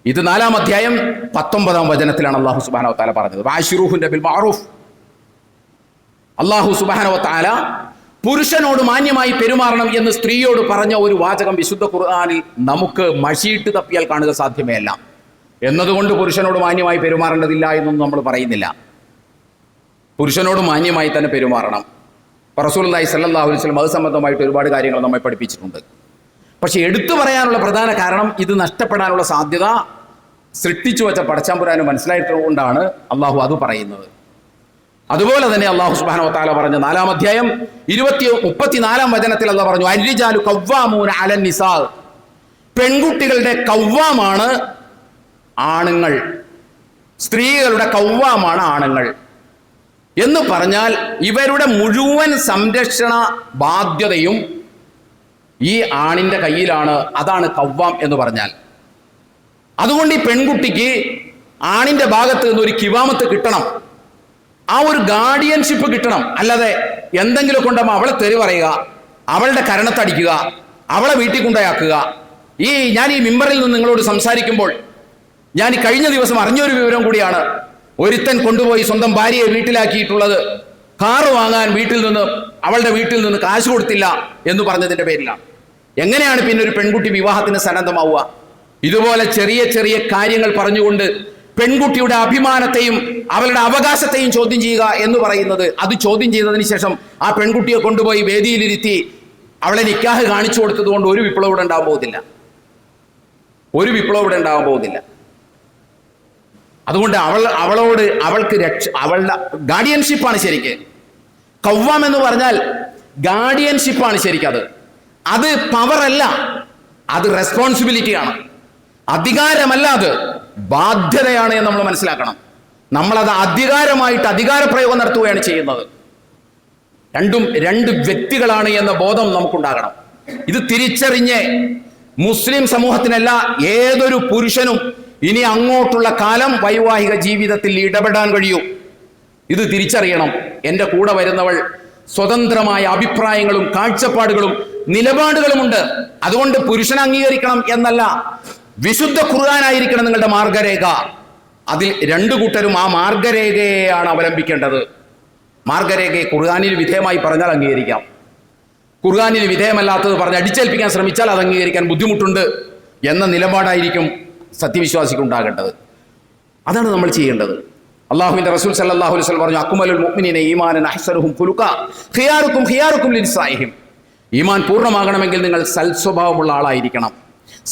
ഇത് 4-ാം അധ്യായം 19-ാം വചനത്തിലാണ് അല്ലാഹു സുബ്ഹാനഹു വ തആല പറഞ്ഞത്. വഅശ്റൂഹുന്ന ബിൽ മഅറൂഫ്. അല്ലാഹു സുബ്ഹാനഹു വ തആല പുരുഷനോട് മാന്യമായി പെരുമാറണം എന്ന് സ്ത്രീയോട് പറഞ്ഞ ഒരു വാചകം വിശുദ്ധ ഖുർആനിൽ നമുക്ക് മഷിയിട്ട് തപ്പിയാൽ കാണുക സാധ്യമേ അല്ല. എന്നതുകൊണ്ട് പുരുഷനോട് മാന്യമായി പെരുമാറേണ്ടതില്ല എന്നൊന്നും നമ്മൾ പറയുന്നില്ല. പുരുഷനോട് മാന്യമായി തന്നെ പെരുമാറണം. റസൂലുള്ളാഹി സ്വല്ലല്ലാഹു അലൈഹി വസല്ലം അത് സംബന്ധമായിട്ട് ഒരുപാട് കാര്യങ്ങൾ നമ്മെ പഠിപ്പിച്ചിട്ടുണ്ട്. പക്ഷെ എടുത്തു പറയാനുള്ള പ്രധാന കാരണം ഇത് നഷ്ടപ്പെടാനുള്ള സാധ്യത സൃഷ്ടിച്ചു വെച്ച പടച്ചമ്പുരാന് മനസ്സിലായിട്ടുകൊണ്ടാണ് അള്ളാഹു അത് പറയുന്നത്. അതുപോലെ തന്നെ അല്ലാഹു സുബ്ഹാനഹു വ തആല പറഞ്ഞ 4-ാം അധ്യായം 34-ാം വചനത്തിൽ അല്ലാഹു പറഞ്ഞു, അർരിജാലു ഖവ്വാമൂന അലൻ നിസാ, പെൺകുട്ടികളുടെ കവ്വാമാണ് ആണുങ്ങൾ, സ്ത്രീകളുടെ കവ്വാമാണ് ആണുങ്ങൾ എന്ന് പറഞ്ഞാൽ ഇവരുടെ മുഴുവൻ സംരക്ഷണ ബാധ്യതയും ഈ ആണിന്റെ കയ്യിലാണ്. അതാണ് കവ്വാം എന്ന് പറഞ്ഞാൽ. അതുകൊണ്ട് ഈ പെൺകുട്ടിക്ക് ആണിന്റെ ഭാഗത്ത് നിന്ന് ഒരു കിവാമത്ത് കിട്ടണം, ആ ഒരു ഗാർഡിയൻഷിപ്പ് കിട്ടണം. അല്ലാതെ എന്തെങ്കിലും കൊണ്ടുമ്പോൾ അവളെ തെറി പറയുക, അവളുടെ കരണത്തടിക്കുക, അവളെ വീട്ടിൽ കൊണ്ടുപോയാക്കുക. ഞാൻ ഈ മിമ്പറിൽ നിന്ന് നിങ്ങളോട് സംസാരിക്കുമ്പോൾ ഞാൻ ഈ കഴിഞ്ഞ ദിവസം അറിഞ്ഞൊരു വിവരം കൂടിയാണ്. ഒരുത്തൻ കൊണ്ടുപോയി സ്വന്തം ഭാര്യയെ വീട്ടിലാക്കിയിട്ടുള്ളത് കാറ് വാങ്ങാൻ അവളുടെ വീട്ടിൽ നിന്ന് കാശ് കൊടുത്തില്ല എന്ന് പറഞ്ഞതിന്റെ പേരിലാണ്. എങ്ങനെയാണ് പിന്നെ ഒരു പെൺകുട്ടി വിവാഹത്തിന് സന്നദ്ധമാവുക? ഇതുപോലെ ചെറിയ ചെറിയ കാര്യങ്ങൾ പറഞ്ഞുകൊണ്ട് പെൺകുട്ടിയുടെ അഭിമാനത്തെയും അവളുടെ അവകാശത്തെയും ചോദ്യം ചെയ്യുക എന്ന് പറയുന്നത്, അത് ചോദ്യം ചെയ്തതിന് ശേഷം ആ പെൺകുട്ടിയെ കൊണ്ടുപോയി വേദിയിലിരുത്തി അവളെ നിക്കാഹ് കാണിച്ചു കൊടുത്തത് കൊണ്ട് ഒരു വിപ്ലവം ഇവിടെ ഉണ്ടാകാൻ പോകുന്നില്ല. ഒരു വിപ്ലവം ഇവിടെ ഉണ്ടാകാൻ പോകുന്നില്ല. അതുകൊണ്ട് അവളുടെ ഗാർഡിയൻഷിപ്പാണ് ശരിക്ക്. കവ്വാം എന്ന് പറഞ്ഞാൽ ഗാർഡിയൻഷിപ്പാണ് ശരിക്കത്. അത് പവറല്ല, അത് റെസ്പോൺസിബിലിറ്റിയാണ്. അധികാരമല്ല, അത് ബാധ്യതയാണ് എന്ന് നമ്മൾ മനസ്സിലാക്കണം. നമ്മളത് അധികാരമായിട്ട് അധികാരപ്രയോഗം നടത്തുകയാണ് ചെയ്യുന്നത്. രണ്ടും രണ്ട് വ്യക്തികളാണ് എന്ന ബോധം നമുക്കുണ്ടാകണം. ഇത് തിരിച്ചറിഞ്ഞ് മുസ്ലിം സമൂഹത്തിനല്ല, ഏതൊരു പുരുഷനും ഇനി അങ്ങോട്ടുള്ള കാലം വൈവാഹിക ജീവിതത്തിൽ ഇടപെടാൻ കഴിയൂ. ഇത് തിരിച്ചറിയണം. എൻ്റെ കൂടെ വരുന്നവൾ സ്വതന്ത്രമായ അഭിപ്രായങ്ങളും കാഴ്ചപ്പാടുകളും നിലപാടുകളുമുണ്ട്. അതുകൊണ്ട് പുരുഷൻ അംഗീകരിക്കണം എന്നല്ല, വിശുദ്ധ ഖുർആനായിരിക്കണം നിങ്ങളുടെ മാർഗരേഖ. അതിൽ രണ്ടു കൂട്ടരും ആ മാർഗരേഖയെയാണ് അവലംബിക്കേണ്ടത്. മാർഗരേഖയെ ഖുർആനിൽ വിധേയമായി പറഞ്ഞാൽ അംഗീകരിക്കാം, ഖുർആനിൽ വിധേയമല്ലാത്തത് പറഞ്ഞ് അടിച്ചേൽപ്പിക്കാൻ ശ്രമിച്ചാൽ അത് അംഗീകരിക്കാൻ ബുദ്ധിമുട്ടുണ്ട് എന്ന നിലപാടായിരിക്കും സത്യവിശ്വാസിക്ക് ഉണ്ടാകേണ്ടത്. അതാണ് നമ്മൾ ചെയ്യേണ്ടത്. അല്ലാഹുവിന്റെ റസൂൽ സല്ലല്ലാഹു അലൈഹി വസല്ലം പറഞ്ഞു, അക്മലുൽ മുഅ്മിനീന ഈമാനൻ അഹ്സനുഹും ഖുലുഖ ഖിയാറുക്കും ഖിയാറുക്കും ലിൻസാഇഹിം. ഈമാൻ പൂർണ്ണമാകണമെങ്കിൽ നിങ്ങൾ സൽസ്വഭാവമുള്ള ആളായിരിക്കണം.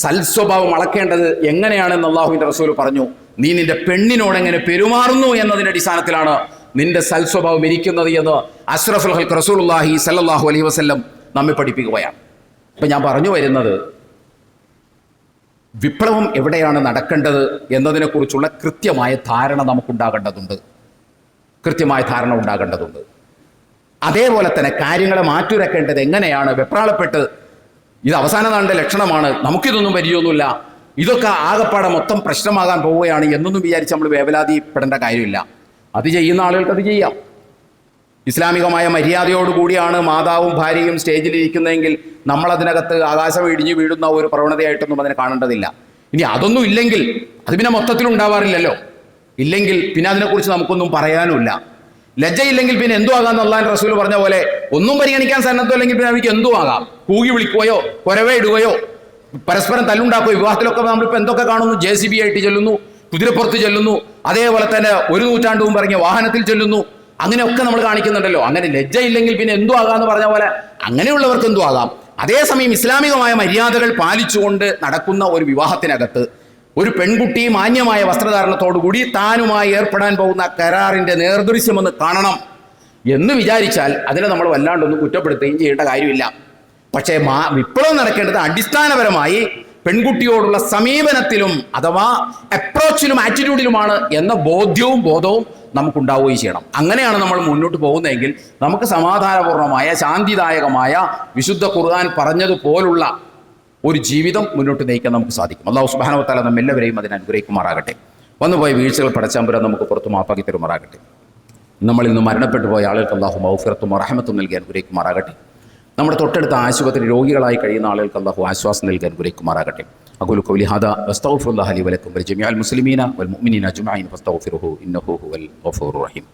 സൽസ്വഭാവം അളക്കേണ്ടത് എങ്ങനെയാണെന്ന് അള്ളാഹുവിൻ്റെ റസൂൽ പറഞ്ഞു. നീ നിന്റെ പെണ്ണിനോട് എങ്ങനെ പെരുമാറുന്നു എന്നതിൻ്റെ അടിസ്ഥാനത്തിലാണ് നിന്റെ സൽസ്വഭാവം ഇരിക്കുന്നത് എന്ന് അഷ്റഫുൽ ഖൽഖ് റസൂലുള്ളാഹി സ്വല്ലല്ലാഹു അലൈഹി വസല്ലം നമ്മെ പഠിപ്പിക്കുകയാണ്. അപ്പം ഞാൻ പറഞ്ഞു വരുന്നത്, വിപ്ലവം എവിടെയാണ് നടക്കേണ്ടത് എന്നതിനെക്കുറിച്ചുള്ള കൃത്യമായ ധാരണ നമുക്കുണ്ടാകേണ്ടതുണ്ട്. അതേപോലെ തന്നെ കാര്യങ്ങളെ മാറ്റുരക്കേണ്ടത് എങ്ങനെയാണ്? വെപ്രാളപ്പെട്ട് ഇത് അവസാന നാളിൻ്റെ ലക്ഷണമാണ്, നമുക്കിതൊന്നും പരിചയമൊന്നുമില്ല, ഇതൊക്കെ ആകപ്പാടെ മൊത്തം പ്രശ്നമാകാൻ പോവുകയാണ് എന്നൊന്നും വിചാരിച്ച് നമ്മൾ വേവലാതിപ്പെടേണ്ട കാര്യമില്ല. അത് ചെയ്യുന്ന ആളുകൾക്ക് അത് ചെയ്യാം. ഇസ്ലാമികമായ മര്യാദയോടുകൂടിയാണ് മാതാവും ഭാര്യയും സ്റ്റേജിലിരിക്കുന്നതെങ്കിൽ നമ്മളതിനകത്ത് ആകാശം ഇടിഞ്ഞു വീഴുന്ന ഒരു പ്രവണതയായിട്ടൊന്നും അതിനെ കാണേണ്ടതില്ല. ഇനി അതൊന്നും ഇല്ലെങ്കിൽ, അത് പിന്നെ മൊത്തത്തിലുണ്ടാവാറില്ലല്ലോ, ഇല്ലെങ്കിൽ പിന്നെ അതിനെക്കുറിച്ച് നമുക്കൊന്നും പറയാനുമില്ല. ലജ്ജയില്ലെങ്കിൽ പിന്നെ എന്തു ആകാമെന്ന് അള്ളാഹുവിൻ്റെ റസൂൽ പറഞ്ഞ പോലെ, ഒന്നും പരിഗണിക്കാൻ സന്നദ്ധമല്ലെങ്കിൽ പിന്നെ നമുക്ക് എന്തു ആകാം. കൂകി വിളിക്കുകയോ കുരവേ ഇടുകയോ പരസ്പരം തല്ലുണ്ടാക്കുകയോ. വിവാഹത്തിലൊക്കെ നമ്മളിപ്പോൾ എന്തൊക്കെ കാണുന്നു? JCB ആയിട്ട് ചെല്ലുന്നു, കുതിരപ്പുറത്ത് ചെല്ലുന്നു, അതേപോലെ തന്നെ 1 നൂറ്റാണ്ട് മുമ്പ് ഇറങ്ങിയ വാഹനത്തിൽ ചെല്ലുന്നു. അങ്ങനെയൊക്കെ നമ്മൾ കാണിക്കുന്നുണ്ടല്ലോ. അങ്ങനെ ലജ്ജയില്ലെങ്കിൽ പിന്നെ എന്തു ആകാമെന്ന് പറഞ്ഞ പോലെ അങ്ങനെയുള്ളവർക്ക് എന്തു ആകാം. അതേസമയം ഇസ്ലാമികമായ മര്യാദകൾ പാലിച്ചുകൊണ്ട് നടക്കുന്ന ഒരു വിവാഹത്തിനകത്ത് ഒരു പെൺകുട്ടി മാന്യമായ വസ്ത്രധാരണത്തോടുകൂടി താനുമായി ഏർപ്പെടാൻ പോകുന്ന കരാറിൻ്റെ നേർദൃശ്യമെന്ന് കാണണം എന്ന് വിചാരിച്ചാൽ അതിനെ നമ്മൾ വല്ലാണ്ടൊന്നും കുറ്റപ്പെടുത്തുകയും ചെയ്യേണ്ട കാര്യമില്ല. പക്ഷേ വിപ്ലവം നടക്കേണ്ടത് അടിസ്ഥാനപരമായി പെൺകുട്ടിയോടുള്ള സമീപനത്തിലും അഥവാ അപ്രോച്ചിലും ആറ്റിറ്റ്യൂഡിലുമാണ് എന്ന ബോധവും നമുക്കുണ്ടാവുകയും ചെയ്യണം. അങ്ങനെയാണ് നമ്മൾ മുന്നോട്ട് പോകുന്നതെങ്കിൽ നമുക്ക് സമാധാനപൂർണ്ണമായ ശാന്തിദായകമായ വിശുദ്ധ ഖുർആൻ പറഞ്ഞതുപോലുള്ള ഒരു ജീവിതം മുന്നോട്ട് നയിക്കാൻ നമുക്ക് സാധിക്കും. അല്ലാഹു സുബ്ഹാനഹു വ തആല നമ്മെല്ലാവരെയും അതിനെ അനുഗ്രഹിക്കുമാറാകട്ടെ. വന്നുപോയ വീഴ്ചകൾ പടച്ചമ്പുരാൻ നമുക്ക് പുറത്തു മാപ്പാക്കി തരുമാറാകട്ടെ. നമ്മളിൽ നിന്ന് മരണപ്പെട്ടു പോയ ആളുകൾക്ക് അല്ലാഹു മഗ്ഫിറത്തും റഹ്മത്തും നൽകി അനുഗ്രഹിക്കുമാറാകട്ടെ. നമ്മുടെ തൊട്ടടുത്ത ആശുപത്രി രോഗികളായി കഴിയുന്ന ആളുകൾക്ക് അല്ലാഹു ആശ്വാസം നൽകി അനുഗ്രഹിക്കുമാറാകട്ടെ. അഖൂലു ഖൗലി ഹാദാ വസ്തഗ്ഫിറുല്ലാഹ ലി വലക്കും വലിജമീഅൽ മുസ്ലിമീന വൽ മുഅ്മിനീന അജ്മഈൻ ഫസ്തഗ്ഫിറുഹു ഇന്നഹു ഹുവൽ ഗഫൂറുർ റഹീം.